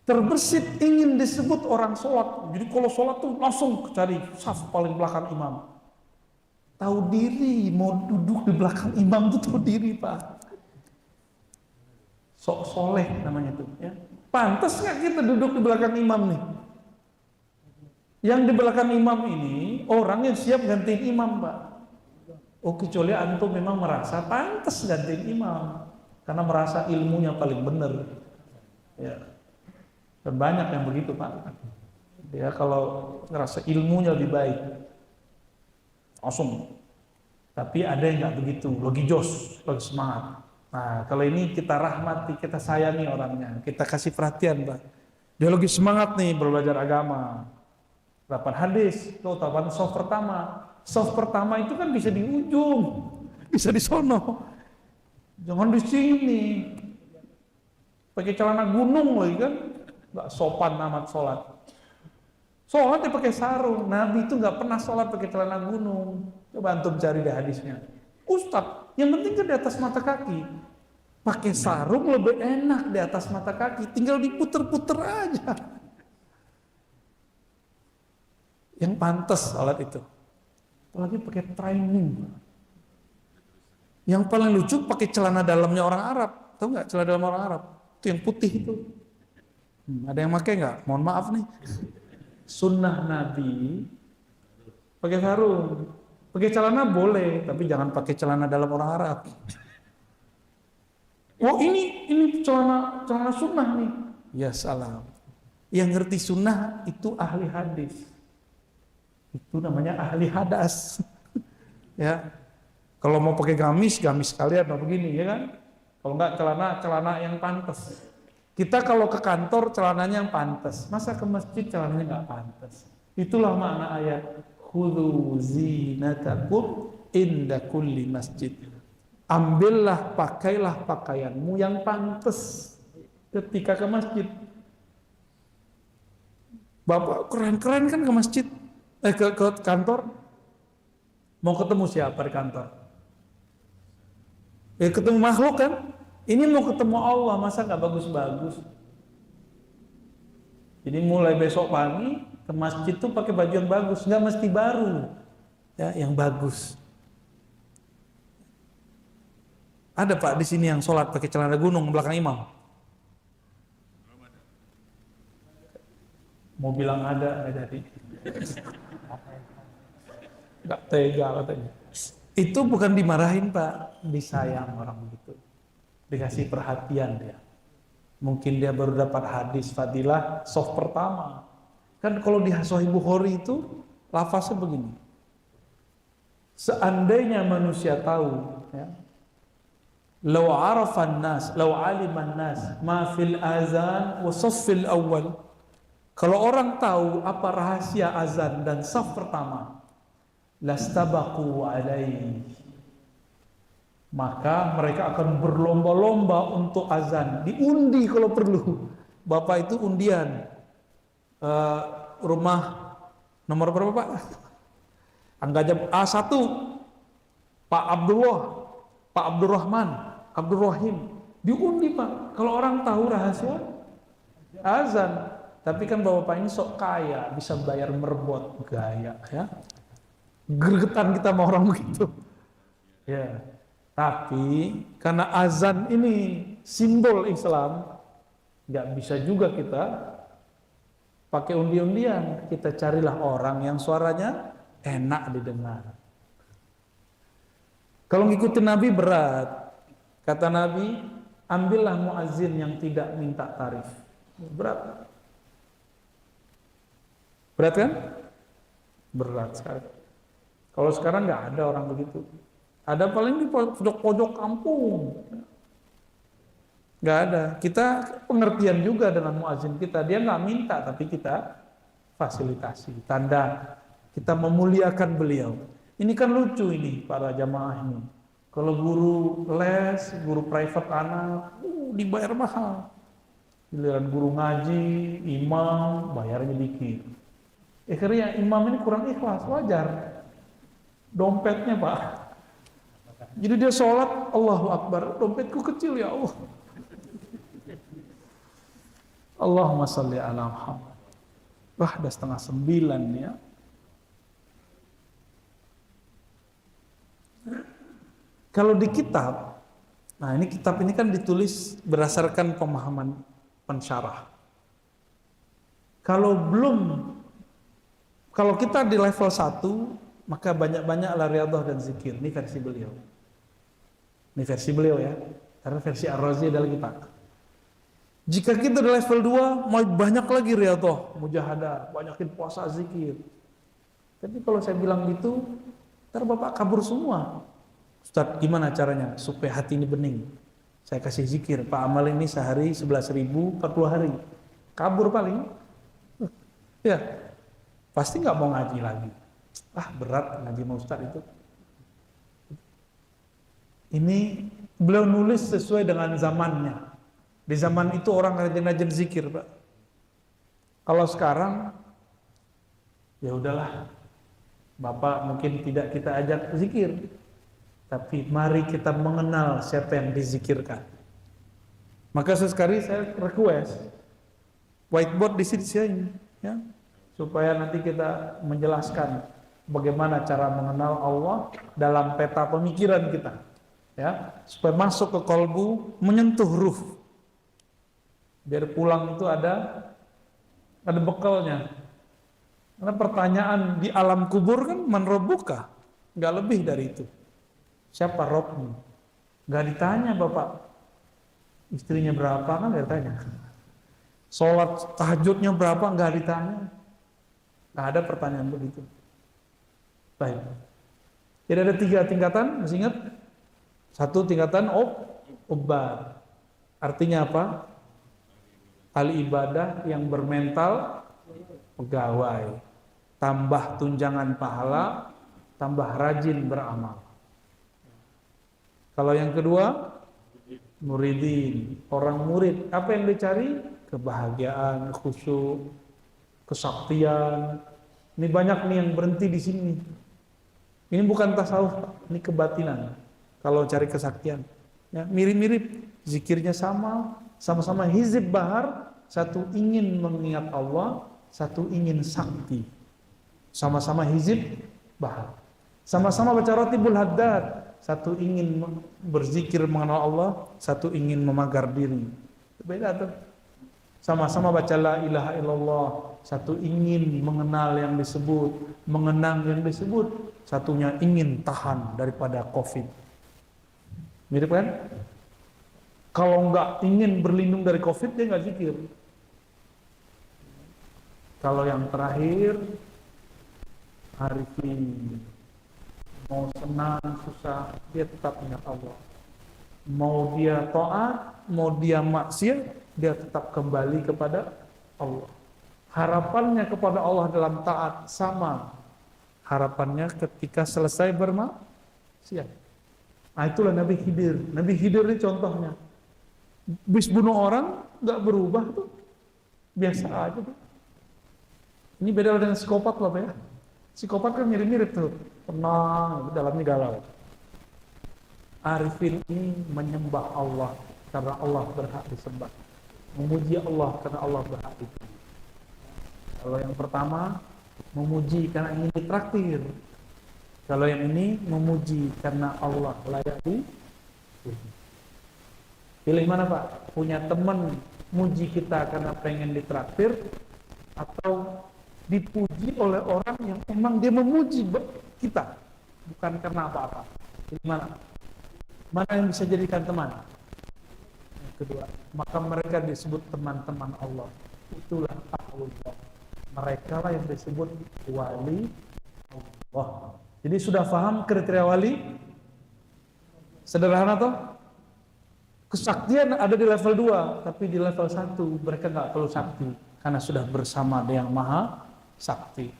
Terbersit ingin disebut orang sholat. Jadi kalau sholat tuh langsung cari saf paling belakang imam. Tahu diri, mau duduk di belakang imam tuh tahu diri Pak. Sok soleh namanya tuh. Ya. Pantas nggak kita duduk di belakang imam nih? Yang di belakang imam ini orang yang siap gantiin imam Pak. Oh kecuali antum memang merasa pantas gantiin imam karena merasa ilmunya paling benar. Ya. Dan banyak yang begitu Pak. Dia kalau ngerasa ilmunya lebih baik langsung. Tapi ada yang nggak begitu, lagi jos, lagi semangat. Nah kalau ini kita rahmati, kita sayangi orangnya, kita kasih perhatian Pak. Dia lagi semangat nih belajar agama. 8 hadis, tuh tahapan soft pertama. Soft pertama itu kan bisa di ujung, bisa di sono. Jangan di sini. Pakai celana gunung lagi kan. Nggak sopan amat sholat. Sholat dia pakai sarung. Nabi itu nggak pernah sholat pakai celana gunung. Coba antum cari deh hadisnya. Ustadz, yang penting kan di atas mata kaki. Pakai sarung lebih enak di atas mata kaki. Tinggal diputer-puter aja. Yang pantas sholat itu. Apalagi pakai training. Yang paling lucu pakai celana dalamnya orang Arab. Tahu nggak celana dalam orang Arab? Itu yang putih itu. Ada yang pakai nggak? Mohon maaf nih. Sunnah Nabi pakai sarung, pakai celana boleh, tapi jangan pakai celana dalam orang Arab. Oh ini celana sunnah nih. Ya salam. Yang ngerti sunnah itu ahli hadis. Itu namanya ahli hadas. Ya. Kalau mau pakai gamis sekalian atau begini ya kan? Kalau nggak celana yang pantas. Kita kalau ke kantor celananya yang pantas, masa ke masjid celananya nggak pantas. Itulah makna ayat khudzu zinatakum inda kulli masjid. Ambillah, pakailah pakaianmu yang pantas ketika ke masjid. Bapak keren-keren kan ke masjid, ke kantor. Mau ketemu siapa di kantor? Ketemu makhluk kan? Ini mau ketemu Allah, masa nggak bagus-bagus? Jadi mulai besok pagi ke masjid tuh pakai baju yang bagus, nggak mesti baru, ya yang bagus. Ada Pak di sini yang sholat pakai celana gunung belakang imam? Mau bilang ada, nggak jadi. Nggak tega katanya. Itu bukan dimarahin Pak, disayang orang begitu. Dikasih perhatian dia. Mungkin dia baru dapat hadis fadilah soft pertama. Kan kalau di Sahih Bukhari itu lafaznya begini. Seandainya manusia tahu, ya, law arafan nas, law aliman nas, ma fil azan wa saffil awal. Kalau orang tahu apa rahasia azan dan saf pertama, lastabaqu alaihi. Maka mereka akan berlomba-lomba untuk azan, diundi kalau perlu. Bapak itu undian rumah nomor berapa Pak? Angka A1 Pak Abdullah, Pak Abdurrahman, Abdurrahim, diundi Pak. Kalau orang tahu rahasia azan, tapi kan bapak ini sok kaya, bisa bayar merbot, gaya ya. Gregetan kita sama orang begitu. Ya. Tapi karena azan ini simbol Islam, nggak bisa juga kita pakai undi-undian. Kita carilah orang yang suaranya enak didengar. Kalau ngikutin Nabi berat, kata Nabi, ambillah muazin yang tidak minta tarif. Berat. Berat kan? Berat sekali. Kalau sekarang nggak ada orang begitu. Ada paling di pojok-pojok kampung. Nggak ada. Kita pengertian juga dengan muazin kita. Dia nggak minta, tapi kita fasilitasi. Tanda kita memuliakan beliau. Ini kan lucu ini para jamaah ini. Kalau guru les, guru private anak, dibayar mahal. Giliran guru ngaji, imam, bayarnya dikit. Akhirnya imam ini kurang ikhlas, wajar. Dompetnya Pak. Jadi dia sholat, Allahu Akbar, dompetku kecil ya Allah. Allahumma salli ala Muhammad. Wah, udah 8:30 ya. Kalau di kitab, nah ini kitab ini kan ditulis berdasarkan pemahaman pensyarah. Kalau kita di level 1, maka banyak-banyaklah riyadhah dan zikir. Ini versi beliau. Ini versi beliau ya. Karena versi Ar-Razi adalah kitab. Jika kita di level 2, mau banyak lagi riyadhah, mujahadah, banyakin puasa, zikir. Tapi kalau saya bilang gitu, ntar Bapak kabur semua. Ustaz, gimana caranya supaya hati ini bening? Saya kasih zikir, Pak amal ini sehari 11.000, 40 hari. Kabur paling. Ya, pasti nggak mau ngaji lagi. Berat ngaji sama Ustaz itu. Ini beliau nulis sesuai dengan zamannya. Di zaman itu orang rajin-rajin zikir, Pak. Kalau sekarang, ya udahlah. Bapak mungkin tidak kita ajak zikir, tapi mari kita mengenal siapa yang dizikirkan. Maka sesekali saya request whiteboard di sini, ya, supaya nanti kita menjelaskan bagaimana cara mengenal Allah dalam peta pemikiran kita, ya, supaya masuk ke kolbu, menyentuh ruh. Biar pulang itu ada bekalnya. Karena pertanyaan di alam kubur kan man rabbuka, nggak lebih dari itu. Siapa Robmu? Nggak ditanya Bapak istrinya berapa, kan nggak ditanya. Sholat tahajudnya berapa, nggak ditanya. Nggak ada pertanyaan begitu. Baik. Jadi ada 3 tingkatan, masih ingat? 1 tingkatan obat. Artinya apa? Al-ibadah yang bermental pegawai, tambah tunjangan pahala, tambah rajin beramal. Kalau yang kedua, muridin, orang murid. Apa yang dicari? Kebahagiaan, khusyuk, kesaktian. Ini banyak nih yang berhenti di sini. Ini bukan tasawuf, ini kebatinan. Kalau cari kesaktian, ya, mirip-mirip, zikirnya sama-sama hizib bahar. Satu ingin mengingat Allah, satu ingin sakti. Sama-sama hizib bahar. Sama-sama baca ratibul haddad. Satu ingin berzikir mengenal Allah, satu ingin memagar diri. Beda tuh. Sama-sama baca la ilaha illallah, satu ingin mengenal yang disebut, mengenang yang disebut, satunya ingin tahan daripada COVID. Mirip kan? Kalau nggak ingin berlindung dari COVID, dia nggak zikir. Kalau yang terakhir, arifin, mau senang, susah, dia tetap ingat Allah. Mau dia taat, mau dia maksiat, dia tetap kembali kepada Allah. Harapannya kepada Allah dalam taat sama harapannya ketika selesai bermaksiat. Nah, itulah Nabi Khidir. Nabi Khidir ini contohnya. Habis bunuh orang, nggak berubah tuh. Biasa aja tuh. Ini beda dengan psikopat loh Pak ya. Psikopat kan mirip-mirip tuh. Tenang, dalamnya galau. Arifin ini menyembah Allah karena Allah berhak disembah. Memuji Allah karena Allah berhak dipuji. Kalau yang pertama, memuji karena ingin ditraktir. Kalau yang ini, memuji karena Allah layak dipuji. Pilih mana Pak? Punya teman muji kita karena pengen ditraktir, atau dipuji oleh orang yang emang dia memuji kita, bukan karena apa-apa. Pilih mana? Mana yang bisa jadikan teman? Yang kedua, maka mereka disebut teman-teman Allah. Itulah ahlullah. Mereka lah yang disebut wali Allah. Jadi sudah paham kriteria wali? Sederhana toh? Kesaktian ada di level 2, tapi di level 1 mereka nggak perlu sakti karena sudah bersama dengan Maha Sakti.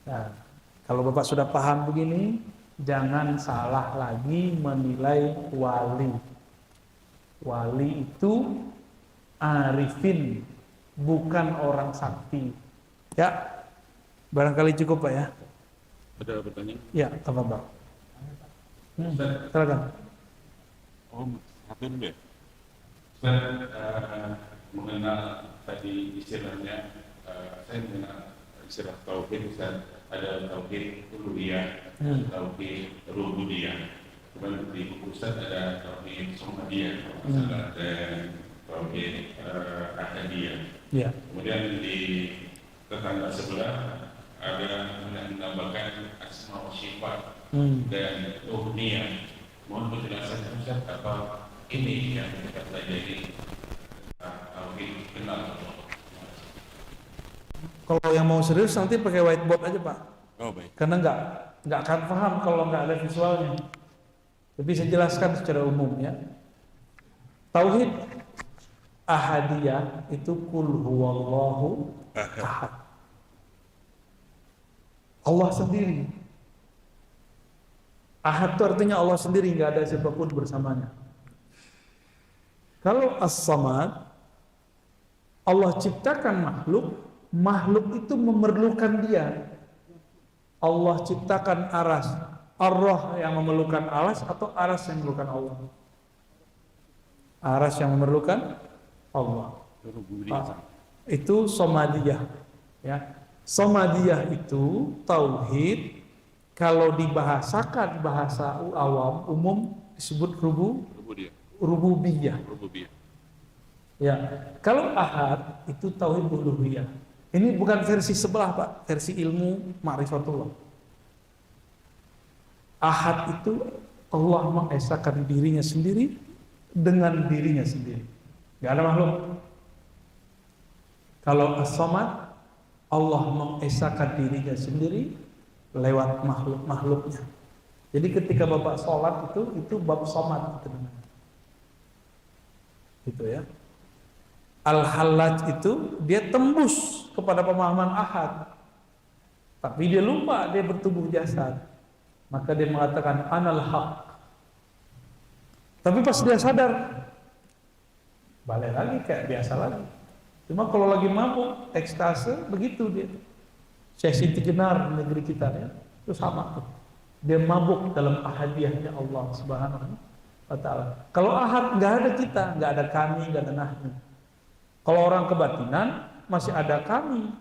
Nah, kalau Bapak sudah paham begini, jangan salah lagi menilai wali. Wali itu arifin, bukan orang sakti. Ya, barangkali cukup Pak ya. Ada pertanyaan? Ya, tafadhol. Silakan. Oh, satu dulu ya. Ustaz, mengenal tadi istilahnya, saya mengenal istilah tauhid, Ustaz. Ada tauhid uluhiyah, tauhid rububiyah. Kemudian di buku Ustaz ada tauhid somadiyah, dan tauhid ahadiyah. Ya. Kemudian di tetangga sebelah ada yang menambahkan asma wa sifat dan uhniyah. Mohon penjelasan Ustaz, apa ini yang kita pelajari tauhid kenal Allah? Kalau yang mau serius nanti pakai whiteboard aja Pak. Oh baik. Karena nggak akan paham kalau nggak ada visualnya. Tapi saya jelaskan secara umum ya. Tauhid ahadiyah itu kul huwallahu ahad. Allah sendiri. Ahad itu artinya Allah sendiri, nggak ada siapapun bersamanya. Kalau as-samad, Allah ciptakan makhluk, makhluk itu memerlukan dia. Allah ciptakan aras, ar-roh yang memerlukan aras atau aras yang memerlukan Allah? Aras yang memerlukan Allah. Itu somadiyah. Ya. Somadiyah itu tauhid. Kalau dibahasakan bahasa awam umum disebut rububiyah. Ya, kalau ahad itu tauhid uluhiyah. Ini bukan versi sebelah Pak, versi ilmu ma'rifatullah. Ahad itu Allah mengesahkan dirinya sendiri dengan dirinya sendiri. Gak ada makhluk. Kalau as-samad, Allah mengesahkan dirinya sendiri lewat makhluk-makhluknya. Jadi ketika Bapak sholat itu bab somad gitu namanya. Gitu ya. Al-Hallaj itu dia tembus kepada pemahaman ahad. Tapi dia lupa dia bertubuh jasad. Maka dia mengatakan anal haq. Tapi pas dia sadar balik lagi kayak biasa lagi. Cuma kalau lagi mabuk, ekstase, begitu dia. Syekh Siti Jenar di negeri kita ya, itu sama tuh. Dia mabuk dalam ahadiyahnya Allah Subhanahu wa ta'ala. Kalau ahad nggak ada kita, nggak ada kami, nggak ada nahnu. Kalau orang kebatinan masih ada kami.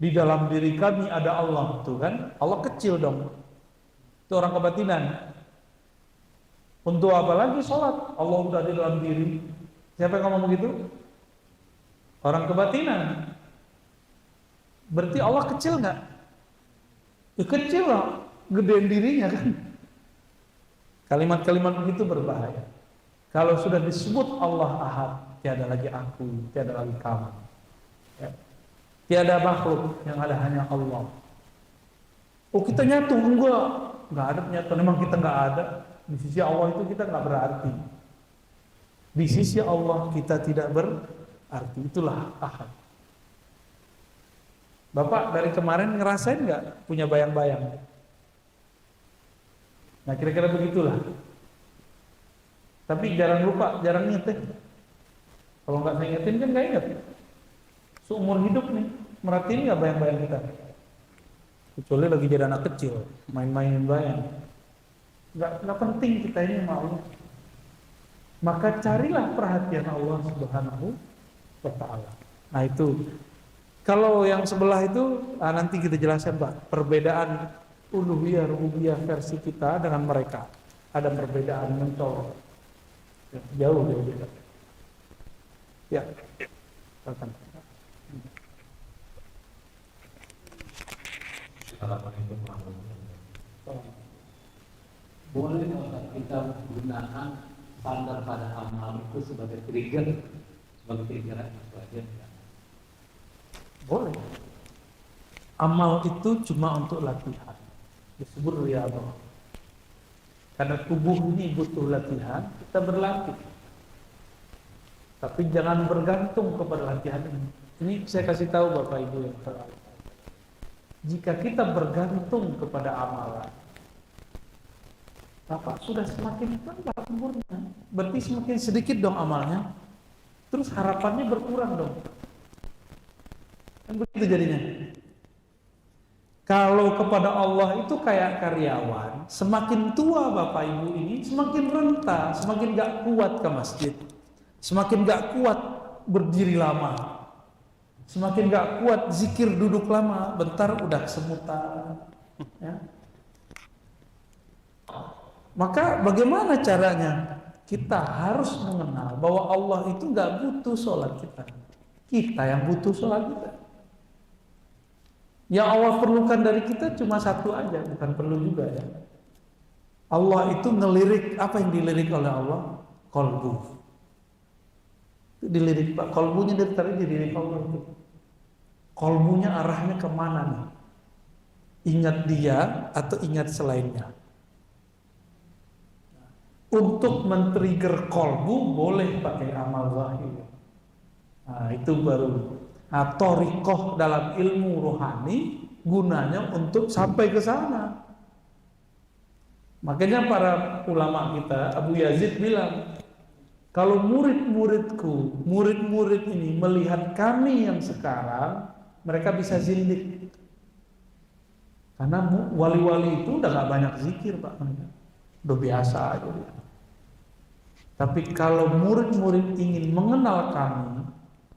Di dalam diri kami ada Allah, tuh kan? Allah kecil dong. Itu orang kebatinan. Untuk apa lagi sholat? Allah udah di dalam diri. Siapa yang ngomong begitu? Orang kebatinan. Berarti Allah kecil nggak? Ya kecil lah, gedein dirinya kan. Kalimat-kalimat begitu berbahaya. Kalau sudah disebut Allah ahad, tiada lagi aku, tiada lagi kamu. Ya. Tiada makhluk, yang ada hanya Allah. Oh kita nyatu, enggak ada penyatuan. Memang kita nggak ada. Di sisi Allah itu kita nggak berarti. Di sisi Allah kita tidak berarti. Itulah ahad. Bapak dari kemarin ngerasain nggak punya bayang-bayang? Nah kira-kira begitulah. Tapi jarang lupa, jarang inget. Kalau nggak saya ingetin kan nggak inget. Seumur hidup nih, merhatiin nggak bayang-bayang kita? Kecuali lagi jadi anak kecil, main-mainin bayang. Nggak penting kita ini sama Allah. Maka carilah perhatian Allah Subhanahu wa ta'ala. Nah itu. Kalau yang sebelah itu nanti kita jelaskan Pak, perbedaan uluhiyah, rububiyah versi kita dengan mereka. Ada perbedaan mencolok. Jauh beda. Ya. Silakan. Assalamualaikum warahmatullahi wabarakatuh. Boleh nggak kita gunakan standar pada amal itu sebagai trigger pelajaran? Boleh. Amal itu cuma untuk latihan. Disebut riyadhah. Karena tubuh ini butuh latihan, kita berlatih. Tapi jangan bergantung kepada latihan ini. Ini saya kasih tahu Bapak Ibu yang terhormat. Jika kita bergantung kepada amalan, Bapak sudah semakin tambah umurnya, berarti semakin sedikit dong amalnya. Terus harapannya berkurang dong. Kan begitu jadinya. Kalau kepada Allah itu kayak karyawan, semakin tua Bapak Ibu ini, semakin renta, semakin gak kuat ke masjid, semakin gak kuat berdiri lama, semakin gak kuat zikir duduk lama, bentar udah kesemutan. Ya. Maka bagaimana caranya? Kita harus mengenal bahwa Allah itu gak butuh sholat kita. Kita yang butuh sholat kita. Yang Allah perlukan dari kita cuma satu aja, bukan perlu juga ya. Allah itu ngelirik, apa yang dilirik oleh Allah? Kolbu. Itu dilirik Pak, kolbunya dari tadi dilirik Allah itu. Kolbunya arahnya kemana nih? Ingat dia atau ingat selainnya? Untuk men-trigger kolbu boleh pakai amal zahir. Nah itu baru. Nah, thoriqah dalam ilmu rohani gunanya untuk sampai ke sana. Makanya para ulama kita, Abu Yazid bilang, kalau murid-muridku, murid-murid ini melihat kami yang sekarang, mereka bisa zindik. Karena wali-wali itu udah gak banyak zikir Pak, udah biasa aja. Tapi kalau murid-murid ingin mengenal kami,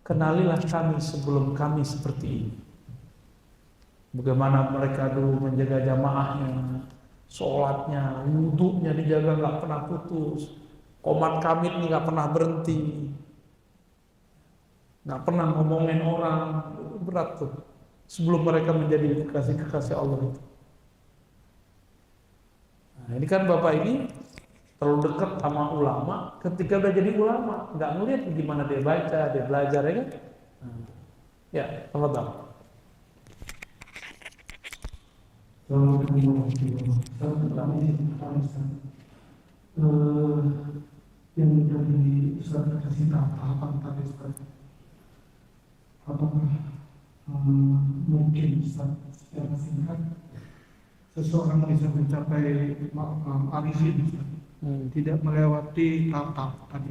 kenalilah kami sebelum kami seperti ini. Bagaimana mereka dulu menjaga jamaahnya, sholatnya, wudhunya dijaga nggak pernah putus, qomat kamit nih nggak pernah berhenti, nggak pernah ngomongin orang, berat tuh. Sebelum mereka menjadi kekasih-kekasih Allah itu. Nah, ini kan Bapak ini terlalu dekat sama ulama, ketika udah jadi ulama nggak ngeliat gimana dia baca, dia belajar ya kan? Ya, tafadhal. Yang dari Ustaz kasih tahapan tadi Ustaz, apakah mungkin Ustaz secara singkat seseorang bisa mencapai arifin Ustaz? Tidak melewati tahap tadi.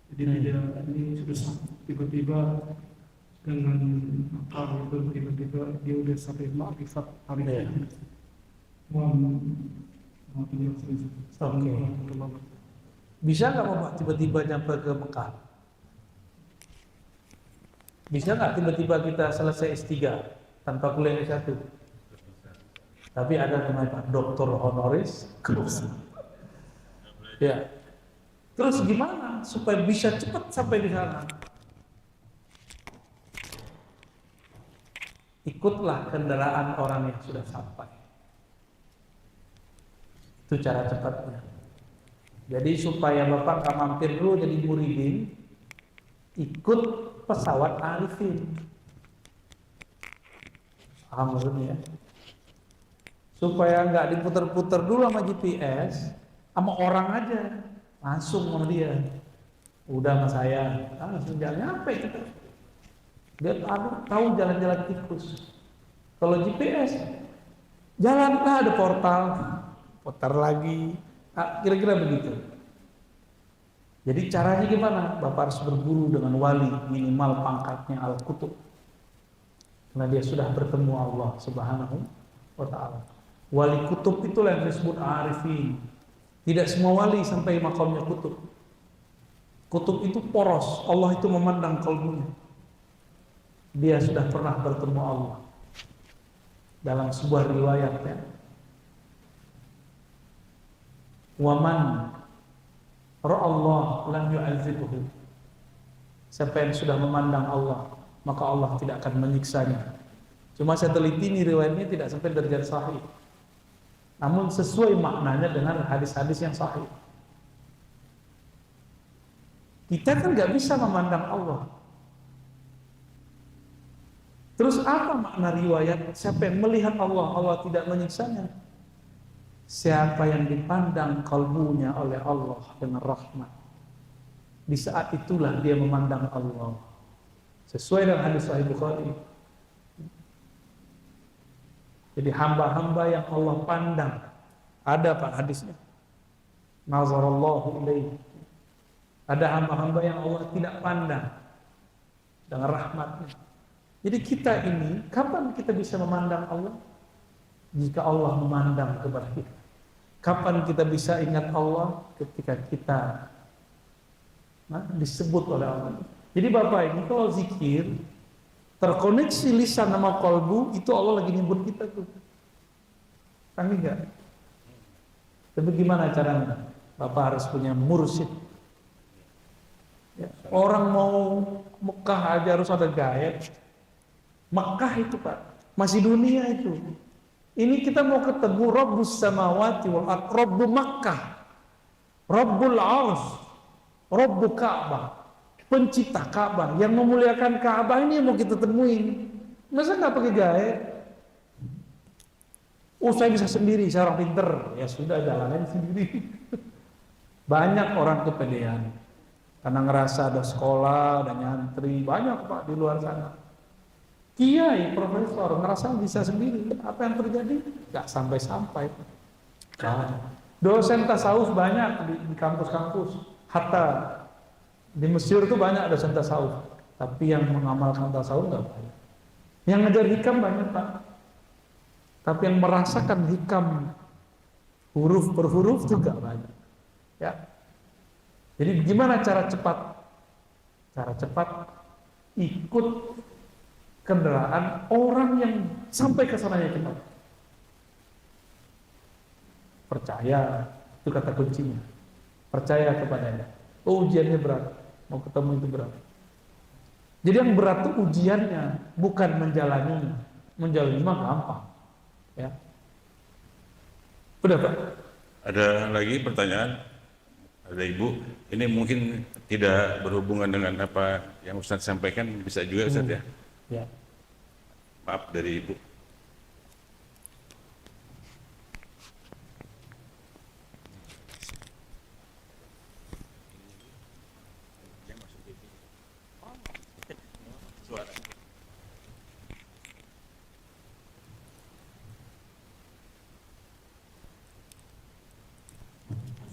Jadi tidak ini sudah tiba-tiba dengan apa itu tiba-tiba dia udah sampai makrifat arifin. Oke. Bisa nggak Bapak tiba-tiba nyampe ke Mekah? Bisa nggak tiba-tiba kita selesai S3 tanpa kuliah S1? Tapi ada namanya Pak Doktor Honoris Causa. Ya. Terus gimana supaya bisa cepat sampai di sana? Ikutlah kendaraan orang yang sudah sampai. Itu cara cepatnya. Jadi supaya Bapak gak mampir dulu jadi muridin, ikut pesawat arifin. Paham maksudnya ya? Supaya nggak diputer-puter dulu sama GPS, sama orang aja, langsung sama dia. Udah sama saya, langsung jalan nyampe kita. Dia tahu jalan-jalan tikus. Kalau GPS, jalanlah ada portal, putar lagi, kira-kira begitu. Jadi caranya gimana? Bapak harus berburu dengan wali, minimal pangkatnya Al-Qutub. Karena dia sudah bertemu Allah Subhanahu wa ta'ala. Wali kutub itulah yang disebut arifin. Tidak semua wali sampai makamnya kutub. Kutub itu poros, Allah itu memandang kalbunya. Dia sudah pernah bertemu Allah. Dalam sebuah riwayat ya. Waman ra'allah lam yu'adzibuhu. Siapa yang sudah memandang Allah, maka Allah tidak akan menyiksanya. Cuma saya teliti nih riwayatnya tidak sampai derajat sahih. Namun sesuai maknanya dengan hadis-hadis yang sahih. Kita kan nggak bisa memandang Allah. Terus apa makna riwayat? Siapa yang melihat Allah, Allah tidak menyiksanya? siapa yang dipandang kalbunya oleh Allah dengan rahmat, di saat itulah dia memandang Allah. Sesuai dengan hadis Sahih Bukhari. Jadi hamba-hamba yang Allah pandang, ada Pak hadisnya. Nazarallahu ilaihi. Ada hamba-hamba yang Allah tidak pandang dengan rahmatnya. Jadi kita ini, kapan kita bisa memandang Allah? Jika Allah memandang kepada kita. Kapan kita bisa ingat Allah? Ketika kita disebut oleh Allah. Jadi Bapak ini kalau zikir, terkoneksi lisan sama kolbu, itu Allah lagi nyebut kita tuh. Kan enggak? Tapi gimana caranya? Bapak harus punya mursyid. Ya, orang mau Mekah aja harus ada gaib. Mekah itu Pak, masih dunia itu. Ini kita mau ketemu Rabbus samawati wal ardh, Rabbu Makkah, Rabbul Arsy, Rabbu Ka'bah, pencipta Ka'bah, yang memuliakan Ka'bah ini yang mau kita temuin. Masa nggak pakai gaib? Oh saya bisa sendiri, saya orang pinter. Ya sudah, jalanin sendiri. Banyak orang kepedean karena ngerasa ada sekolah, ada nyantri, banyak Pak di luar sana. Kiai, profesor ngerasa bisa sendiri. Apa yang terjadi? Gak sampai-sampai. Nah, dosen tasawuf banyak di kampus-kampus. Hatta di Mesir itu banyak dosen tasawuf. Tapi yang mengamalkan tasawuf gak banyak. Yang ngajar hikam banyak Pak. Tapi yang merasakan hikam huruf per huruf itu gak banyak. Ya. Jadi gimana cara cepat? Cara cepat ikut kendaraan orang yang sampai ke sananya cepat. Percaya, itu kata kuncinya. Percaya kepadanya. Oh, ujiannya berat, mau ketemu itu berat. Jadi yang berat itu ujiannya, bukan menjalani. Menjalani mah gampang. Ya. Udah Pak. Ada lagi pertanyaan? Ada Ibu, ini mungkin tidak berhubungan dengan apa yang Ustadz sampaikan, bisa juga Ustadz ya? Ya. Maaf dari Ibu.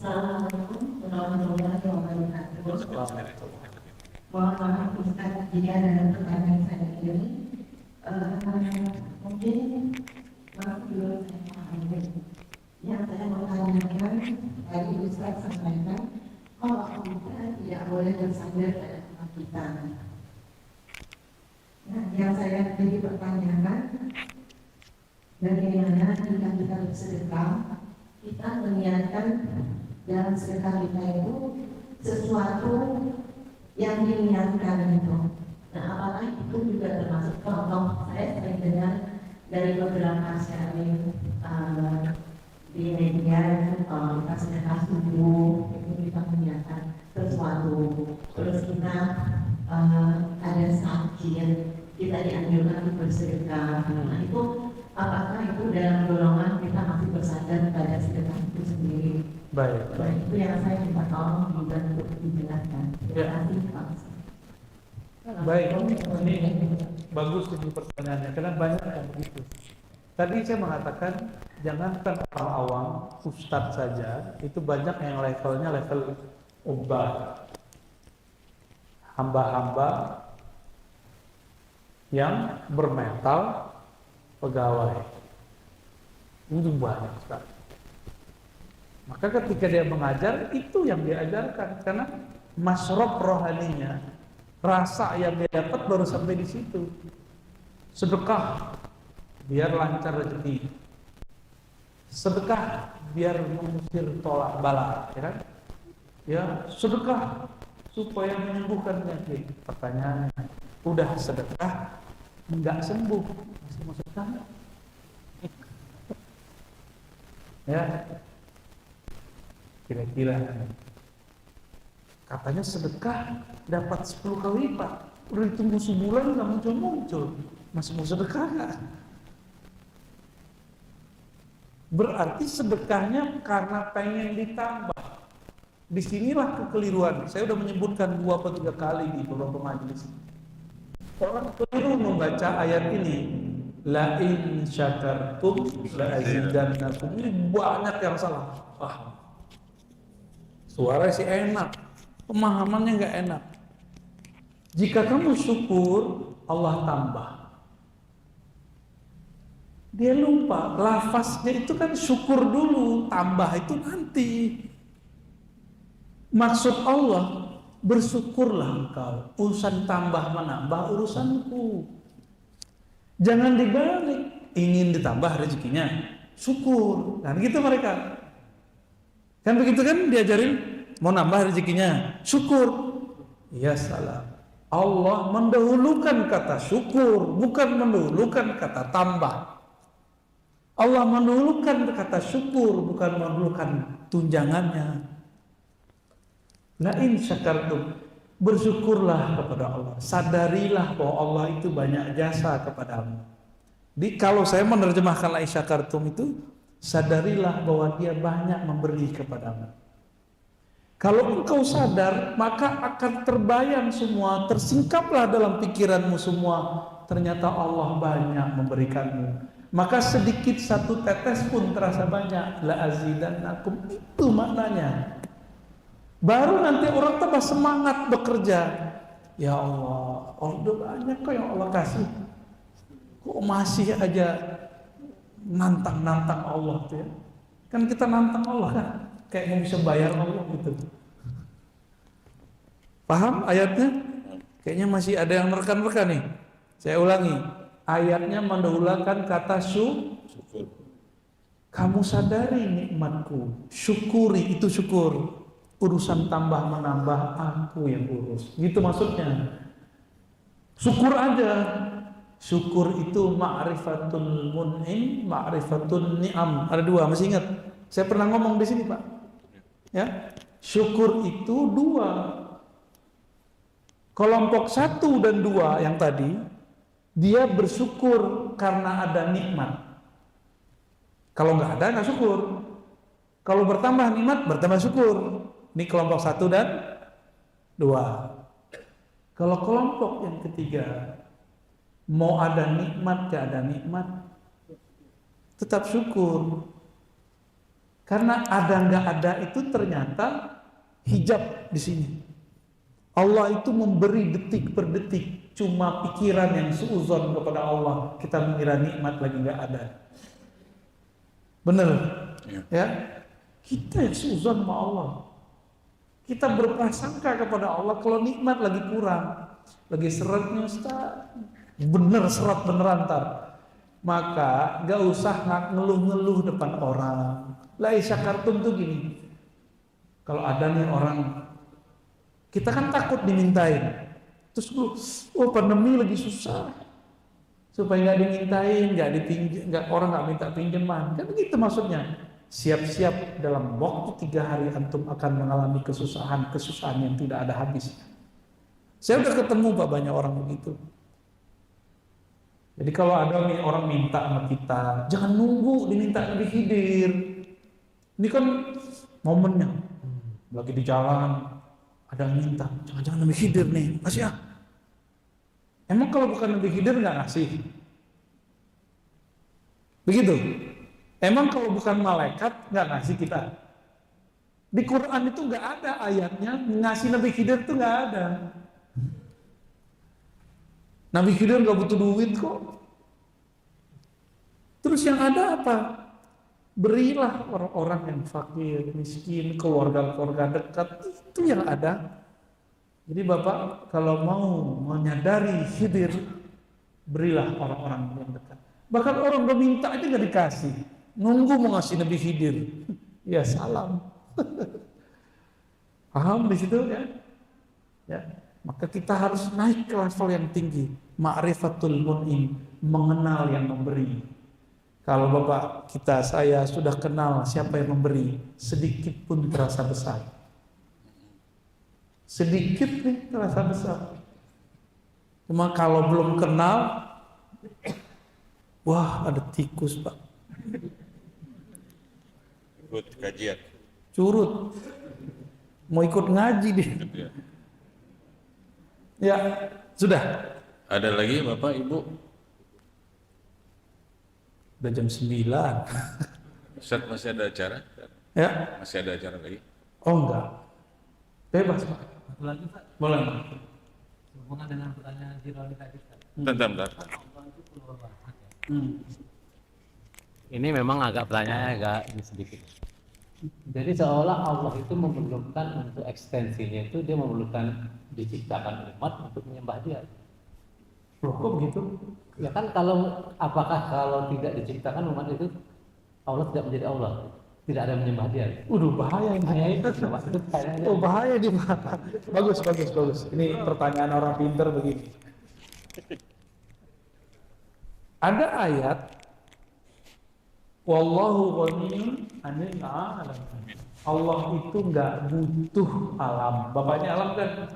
Assalamualaikum warahmatullahi wabarakatuh. Mohon maaf Ustaz jika ada pertanyaan saya ini mungkin maaf dulu saya pahami. Yang saya mau tanyakan tadi Ustaz sampaikan kalau kita tidak boleh bersandar pada rumah kita. Nah, yang saya jadi pertanyaan, bagaimana jika kita bersedekah, kita meniatkan dalam sedekah kita itu sesuatu yang diniatkan itu. Nah, apakah itu juga termasuk contoh saya sering dengar dari beberapa sharing di media kalau kita sedekah subuh itu kita meniatkan sesuatu, terus kita ada sakit kita dianjurkan untuk bersedekah. Nah, itu apakah itu dalam golongan kita masih bersandar pada sedekah itu sendiri? Baik. Nah, itu yang saya minta tolong juga untuk dijelaskan. Terima kasih Pak. Baik, ini bagus ini pertanyaannya, karena banyak yang begitu. Tadi saya mengatakan jangankan orang awam, ustadz saja, itu banyak yang levelnya level ubah, hamba-hamba yang bermental pegawai. Itu banyak sekali. Maka ketika dia mengajar, itu yang diajarkan, karena masrob rohaninya, rasa yang dia dapat baru sampai di situ. Sedekah biar lancar rezeki, sedekah biar mengusir tolak bala, ya kan? Ya, sedekah supaya menyembuhkan penyakit. Pertanyaannya, udah sedekah enggak sembuh, masih mau sedekah? Ya, kira-kira katanya sedekah dapat 10 kali lipat, udah ditunggu sebulan nggak muncul-muncul, masih mau sedekah nggak? Berarti sedekahnya karena pengen ditambah. Disinilah kekeliruan. Saya sudah menyebutkan 2 atau 3 kali di beberapa majelis. Orang keliru membaca ayat ini. La in syakartum la azidannakum. Ini banyak yang salah. Suara sih enak, pemahamannya nggak enak. Jika kamu syukur, Allah tambah. Dia lupa, lafaznya itu kan syukur dulu, tambah itu nanti. Maksud Allah, bersyukurlah engkau. Urusan tambah menambah urusanku. Jangan dibalik, ingin ditambah rezekinya, syukur. Kan gitu mereka. Kan begitu kan diajarin, mau nambah rezekinya, syukur. Ya salah. Allah mendahulukan kata syukur, bukan mendahulukan kata tambah. Allah mendahulukan kata syukur, bukan mendahulukan tunjangannya. La in syakartum, bersyukurlah kepada Allah. Sadarilah bahwa Allah itu banyak jasa kepadamu. Kalau saya menerjemahkan la in syakartum itu, sadarilah bahwa dia banyak memberi kepadamu. Kalau engkau sadar, maka akan terbayang semua, tersingkaplah dalam pikiranmu semua, ternyata Allah banyak memberikanmu. Maka sedikit satu tetes pun terasa banyak. La azidannakum, itu maknanya. Baru nanti orang tambah semangat bekerja. Ya Allah, order banyak kok yang Allah kasih. Kok masih aja nantang Allah tuh ya. Kan kita nantang Allah kan, kayak mau bisa bayar Allah gitu. Paham ayatnya? Kayaknya masih ada yang rekan-rekan nih. Saya ulangi, ayatnya mendahulukan kata syukur. Kamu sadari nikmatku, syukuri, itu syukur. Urusan tambah menambah aku yang urus. Gitu maksudnya. Syukur aja. Syukur itu ma'rifatul mun'im, ma'rifatul ni'am. Ada 2, masih ingat? Saya pernah ngomong di sini, Pak. Ya. Syukur itu 2. Kelompok 1 dan 2 yang tadi, dia bersyukur karena ada nikmat. Kalau nggak ada, nggak syukur. Kalau bertambah nikmat, bertambah syukur. Ini kelompok 1 dan 2. Kalau kelompok yang ketiga, mau ada nikmat, gak ada nikmat, tetap syukur. Karena ada nggak ada itu ternyata hijab di sini. Allah itu memberi detik per detik. Cuma pikiran yang suuzon kepada Allah, kita mengira nikmat lagi nggak ada. Bener? Ya. Kita yang suuzon sama Allah. Kita berprasangka kepada Allah kalau nikmat lagi kurang, lagi seratnya Ustaz, bener serat beneran ntar. Maka gak usah ngeluh-ngeluh depan orang. La isyakartum tuh gini, kalau ada nih orang, kita kan takut dimintain. Terus oh pandemi lagi susah, supaya nggak dimintain, nggak dipinjam, orang nggak minta pinjaman, kan begitu maksudnya. Siap-siap dalam waktu 3 hari antum akan mengalami kesusahan yang tidak ada habisnya. Saya udah ketemu Pak banyak orang begitu. Jadi kalau ada nih orang minta sama kita, jangan nunggu diminta lebih hidir. Ini kan momennya, lagi di jalan ada yang minta, jangan-jangan lebih hidir nih, kasih ya. Emang kalau bukan lebih hidir nggak ngasih? Begitu. Emang kalau bukan malaikat nggak ngasih kita? Di Quran itu nggak ada ayatnya ngasih Nabi Khidir itu nggak ada. Nabi Khidir nggak butuh duit kok. Terus yang ada apa? Berilah orang-orang yang fakir, miskin, keluarga-keluarga dekat, itu yang ada. Jadi Bapak kalau mau menyadari Khidir, berilah orang-orang yang dekat. Bahkan orang udah minta aja nggak dikasih. Nunggu mau ngasih Nabi Khidir, ya salam. Paham di situ ya? Ya, maka kita harus naik ke level yang tinggi, ma'rifatul mun'im, mengenal yang memberi. Kalau Bapak saya sudah kenal siapa yang memberi, sedikit pun terasa besar. Sedikit nih terasa besar. Cuma kalau belum kenal, wah ada tikus Pak. Ikut kajian. Curut. Mau ikut ngaji dia. Ya. Ya, sudah. Ada lagi Bapak Ibu? Udah jam 9. Ustaz masih ada acara? Ya. Masih ada acara lagi? Oh enggak. Bebas, Pak. Satu lagi Pak, Boleh. hubungan dengan pertanyaan Jironi tadi Pak. Bentar. Allah itu keluar bakat ya. Ini memang agak pertanyaannya agak ini sedikit. Jadi seolah Allah itu memerlukan untuk ekstensinya itu dia memerlukan diciptakan umat untuk menyembah dia. Loh, kok begitu? Ya kan apakah kalau tidak diciptakan umat itu Allah tidak menjadi Allah, tidak ada menyembah dia. Bahaya ini. Itu kayaknya. Oh, bahaya di mana? Bagus. Ini pertanyaan orang pintar begini. Ada ayat Wallahu ghaniyun 'anil 'alamin. Allah itu enggak butuh alam. Bapaknya alam kan.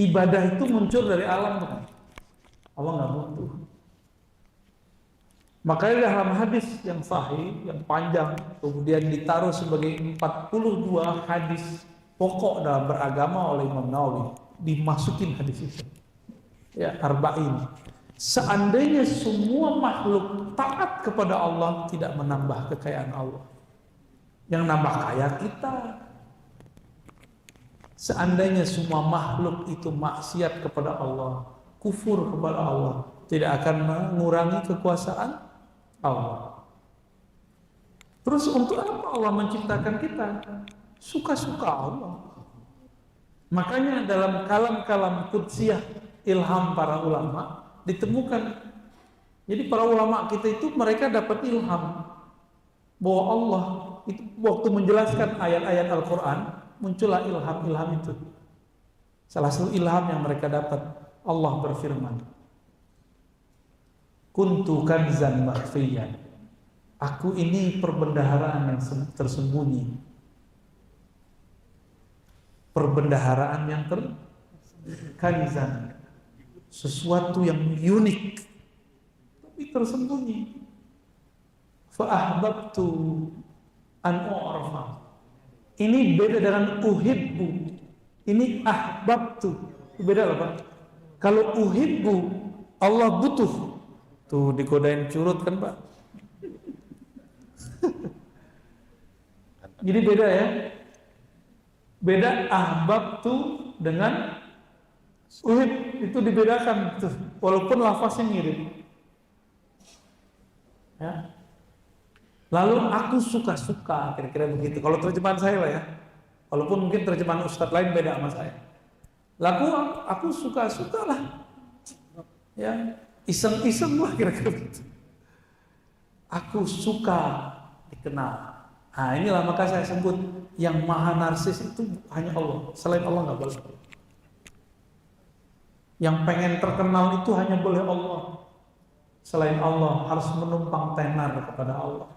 Ibadah itu muncul dari alam bukan? Allah enggak butuh. Makanya dalam hadis yang sahih, yang panjang, kemudian ditaruh sebagai 42 hadis pokok dalam beragama oleh Imam Nawawi, dimasukin hadis itu. Ya, arba'in. Seandainya semua makhluk taat kepada Allah, tidak menambah kekayaan Allah. Yang nambah kaya kita. Seandainya semua makhluk itu maksiat kepada Allah, kufur kepada Allah, tidak akan mengurangi kekuasaan Allah. Terus untuk apa Allah menciptakan kita? Suka-suka Allah. Makanya dalam kalam-kalam qudsiyah ilham para ulama ditemukan. Jadi para ulama kita itu mereka dapat ilham bahwa Allah itu waktu menjelaskan ayat-ayat Al-Quran muncullah ilham itu. Salah satu ilham yang mereka dapat, Allah berfirman, kuntu kanzan makhfiyan. Aku ini perbendaharaan yang tersembunyi. Perbendaharaan yang kanzan, sesuatu yang unik tapi tersembunyi. Fa ahbabtu an u'rafa. Ini beda dengan uhibbu. Ini ahbabtu. Beda loh Pak. Kalau uhibbu Allah butuh. Tuh digodain curut kan Pak. Jadi beda ya. Beda ahbabtu dengan uhib, itu dibedakan tuh, walaupun lafaznya mirip. Ya. Lalu aku suka-suka, kira-kira begitu. Kalau terjemahan saya lah ya. Walaupun mungkin terjemahan ustadz lain beda sama saya. Lalu aku suka-suka lah. Ya, iseng-iseng lah kira-kira begitu. Aku suka dikenal. Nah inilah maka saya sebut yang maha narsis itu hanya Allah. Selain Allah nggak boleh. Yang pengen terkenal itu hanya boleh Allah. Selain Allah harus menumpang tenar kepada Allah.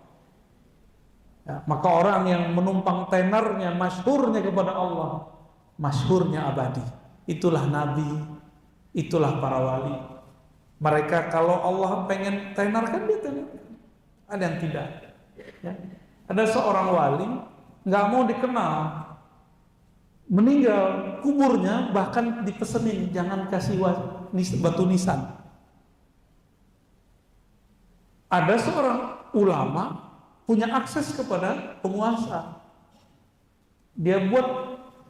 Ya, maka orang yang menumpang tenarnya, masyhurnya kepada Allah, masyhurnya abadi. Itulah nabi, itulah para wali. Mereka kalau Allah pengen tenar kan dia tenar. Ada yang tidak. Ya. Ada seorang wali nggak mau dikenal, meninggal kuburnya bahkan dipesenin jangan kasih batu nisan. Ada seorang ulama punya akses kepada penguasa, dia buat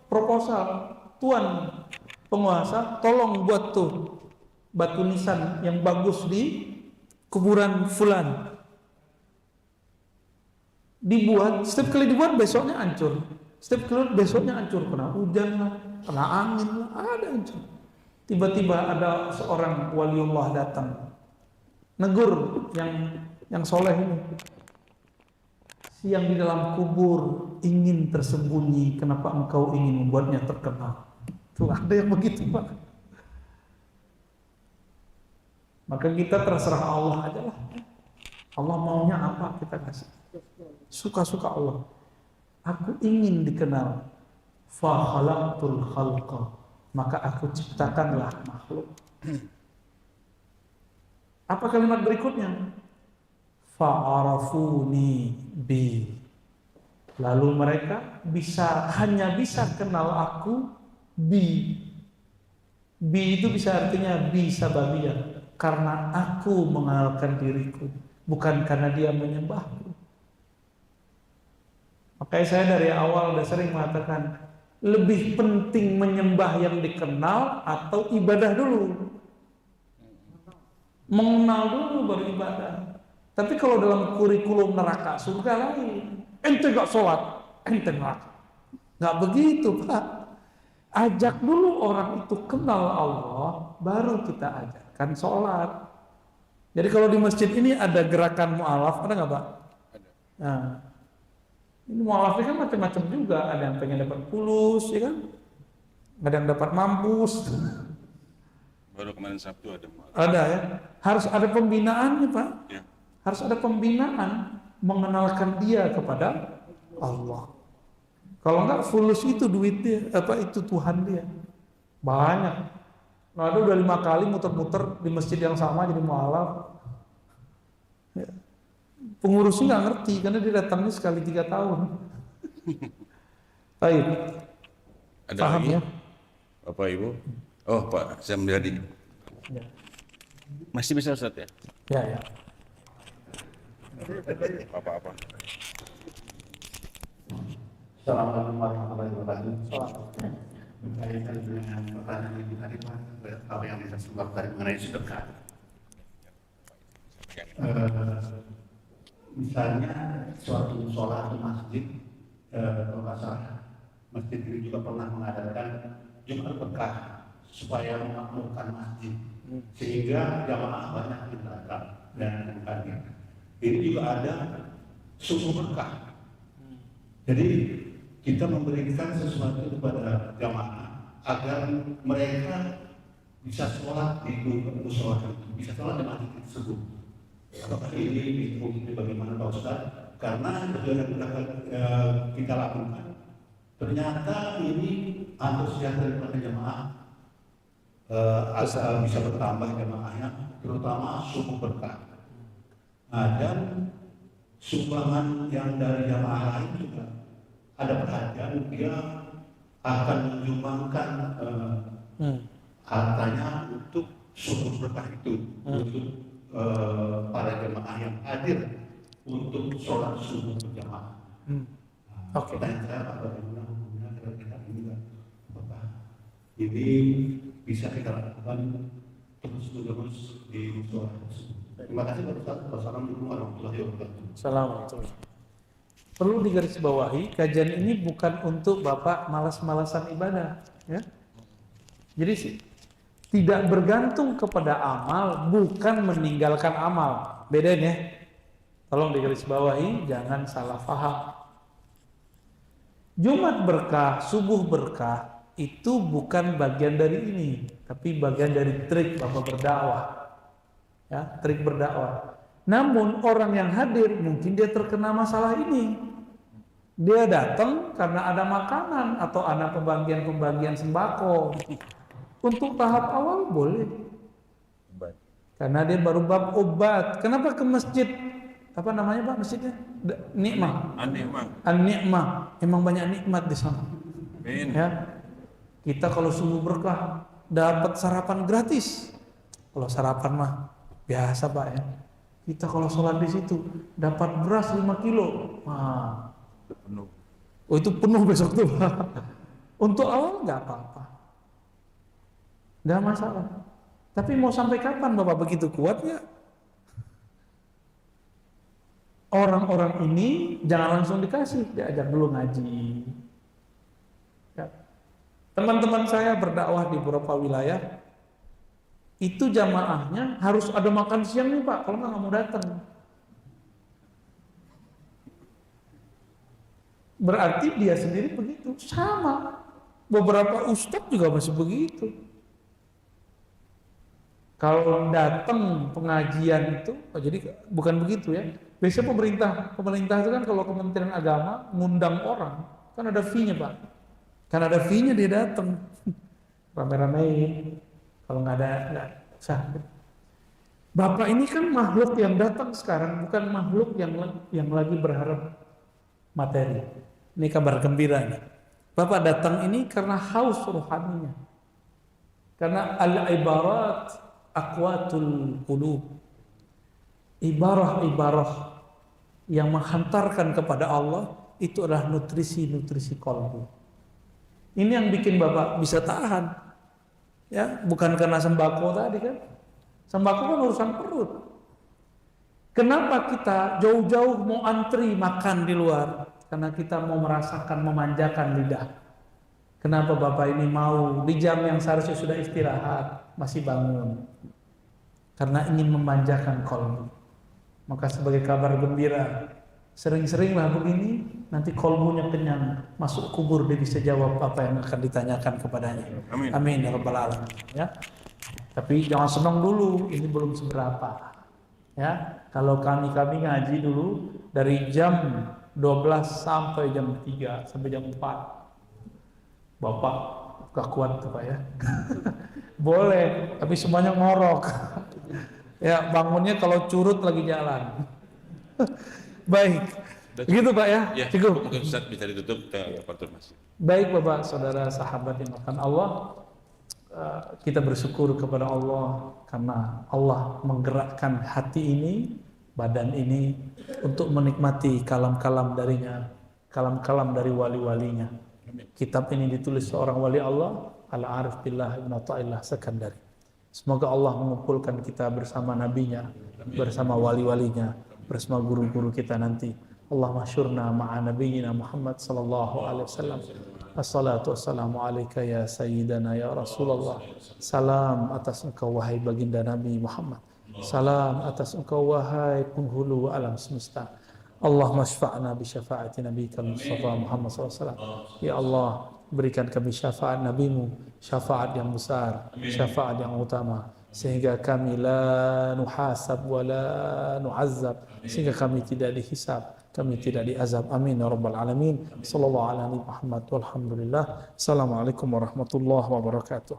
proposal, tuan penguasa tolong buat tuh batu nisan yang bagus di kuburan fulan. Dibuat, setiap kali dibuat besoknya hancur. Setiap kali besoknya hancur, kena hujan lah, kena angin lah, ada hancur. Tiba-tiba ada seorang waliullah datang, negur yang soleh ini. Siang di dalam kubur ingin tersembunyi, kenapa engkau ingin membuatnya terkenal? Tuh ada yang begitu Pak. Maka kita terserah Allah aja lah. Allah maunya apa kita kasih. Suka-suka Allah. Aku ingin dikenal. Fa khalaqtul khalqa. Maka aku ciptakanlah makhluk. Apa kalimat berikutnya? Fa arafuni bi. Lalu mereka hanya bisa kenal aku bi. Bi itu bisa artinya bi sababiyah, karena aku mengenalkan diriku, bukan karena dia menyembahku. Makanya saya dari awal udah sering mengatakan, lebih penting menyembah yang dikenal atau ibadah dulu. Mengenal dulu baru ibadah. Tapi kalau dalam kurikulum neraka surga lain, ente gak sholat, ente neraka. Gak begitu Pak. Ajak dulu orang itu kenal Allah, baru kita ajarkan sholat. Jadi kalau di masjid ini ada gerakan mu'alaf, ada nggak Pak? Ada. Nah, ini mu'alafnya kan macam-macam juga. Ada yang pengen dapat fulus, ya kan? Ada yang dapat mampus. Baru kemarin Sabtu ada. Ada ya. Harus ada pembinaannya Pak. Ya. Harus ada pembinaan mengenalkan dia kepada Allah. Kalau enggak fulus itu duitnya, itu Tuhan dia. Banyak. Nah, ada udah 5 kali muter-muter di masjid yang sama jadi mualaf. Ya. Pengurusnya nggak ngerti karena dia datangnya sekali 3 tahun. Baik. Ada Paham lagi? ya? Bapak Ibu. Oh Pak Zamdadi. Ya. Masih bisa Ustaz ya? Ya. Apa-apa. Assalamualaikum warahmatullahi wabarakatuh. Berkaitan dengan pertanyaan ibu tadi Pak, apa yang bisa sebab tadi mengenai sedekah. Misalnya suatu sholat di masjid, kalau nggak salah, masjid ini juga pernah mengadakan Jumat berkah supaya memakmurkan masjid, sehingga jamaah banyak yang datang dan hadir. Ini juga ada subuh berkah. Jadi kita memberikan sesuatu kepada jamaah agar mereka bisa sholat di musola itu, bisa sholat di masjid tersebut. Apakah ini mungkin bagaimana Pak Ustaz? Karena yang kita lakukan, ternyata ini antusias daripada jamaah asal bisa bertambah jamaahnya, terutama subuh berkah. Nah, dan sumbangan yang dari jamaah lain juga ada perhatian, dia akan menyumbangkan hartanya untuk subuh berkah itu, untuk para jemaah yang hadir untuk sholat subuh berjamaah. Oke. Pertanyaan saya Pak, bagaimana hukumnya kira-kira ini kan? Apakah ini bisa kita lakukan terus-menerus di sholat tersebut? Terima kasih Pak Ustaz. Wassalamualaikum warahmatullahi wabarakatuh. Assalamualaikum. Perlu digarisbawahi, kajian ini bukan untuk Bapak malas-malasan ibadah, ya. Jadi tidak bergantung kepada amal, bukan meninggalkan amal. Bedain ya. Tolong digarisbawahi, jangan salah paham. Jumat berkah, subuh berkah itu bukan bagian dari ini, tapi bagian dari trik Bapak berdakwah. Ya, trik berdakwah. Namun orang yang hadir mungkin dia terkena masalah ini. Dia datang karena ada makanan atau ada pembagian sembako. Untuk tahap awal boleh. Karena dia baru bab obat. Kenapa ke masjid? Apa namanya Pak masjidnya? Nikmah. An-Nikmah. Emang banyak nikmat di sana. Ya. Kita kalau subuh berkah dapat sarapan gratis. Kalau sarapan mah biasa Pak ya. Kita kalau sholat di situ dapat beras 5 kilo. Nah, Penuh. oh itu penuh besok tuh. Untuk awal nggak apa-apa, nggak masalah. Tapi mau sampai kapan Bapak begitu kuatnya? Orang-orang ini jangan langsung dikasih, diajak dulu ngaji. Ya. Teman-teman saya berdakwah di beberapa wilayah, itu jamaahnya harus ada makan siang nih Pak, kalau nggak mau datang. Berarti dia sendiri begitu, sama. Beberapa ustadz juga masih begitu. Kalau datang pengajian itu, jadi bukan begitu ya. Biasanya pemerintah itu kan kalau Kementerian Agama ngundang orang, kan ada fee-nya Pak. Kan ada fee-nya dia datang, rame-ramein. Kalau nggak ada, nggak sah. Bapak ini kan makhluk yang datang sekarang, bukan makhluk yang lagi berharap materi. Ini kabar gembira nih. Bapak datang ini karena haus rohaninya. Karena al-ibarat aqwatul qulub. Ibarah-ibarah yang menghantarkan kepada Allah itu adalah nutrisi-nutrisi kalbu. Ini yang bikin Bapak bisa tahan. Ya, bukan karena sembako tadi kan. Sembako kan urusan perut. Kenapa kita jauh-jauh mau antri makan di luar? Karena kita mau merasakan, memanjakan lidah. Kenapa Bapak ini mau di jam yang seharusnya sudah istirahat, masih bangun? Karena ingin memanjakan kalbu. Maka sebagai kabar gembira, sering-seringlah begini, nanti kalbunya kenyang, masuk kubur dia bisa jawab apa yang akan ditanyakan kepadanya. Amin. Amin ya rabbal alamin. Ya. Tapi jangan senang dulu, ini belum seberapa. Ya, kalau kami ngaji dulu dari jam 12 sampai jam 3 sampai jam 4. Bapak gak kuat tuh Pak ya. Boleh, tapi semuanya ngorok. Ya, bangunnya kalau curut lagi jalan. Baik. Gitu Pak ya. Ya, Cukup. mungkin Ustaz bisa ditutup kita konfirmasi. Baik Bapak, saudara, sahabat yang akan Allah, kita bersyukur kepada Allah karena Allah menggerakkan hati ini, badan ini untuk menikmati kalam-kalam darinya, kalam-kalam dari wali-walinya. Kitab ini ditulis seorang wali Allah, Al-Arif Billah Ibn Atta'illah Sekandari. Semoga Allah mengumpulkan kita bersama nabinya, bersama wali-walinya, bersama guru-guru kita nanti. Allahumma syurna ma'a nabiyyina Muhammad sallallahu alaihi wasallam. Assalatu wassalamu alaika ya sayyidana ya Rasulullah. Salam atas engkau wahai baginda Nabi Muhammad. Salam atas engkau wahai penghulu alam semesta. Allahumma syfa'na bi syafaati nabiyika Mustafa Muhammad SAW. Ya Allah, berikan kami syafaat nabimu, syafaat yang besar, syafaat yang utama, sehingga kami la nuhasab wa la nu'azzab, sehingga kami tidak dihisab, kami tidak diazab. Amin ya rabbal alamin. Sallallahu ala nabi Muhammad walhamdulillah. Assalamualaikum warahmatullahi wabarakatuh.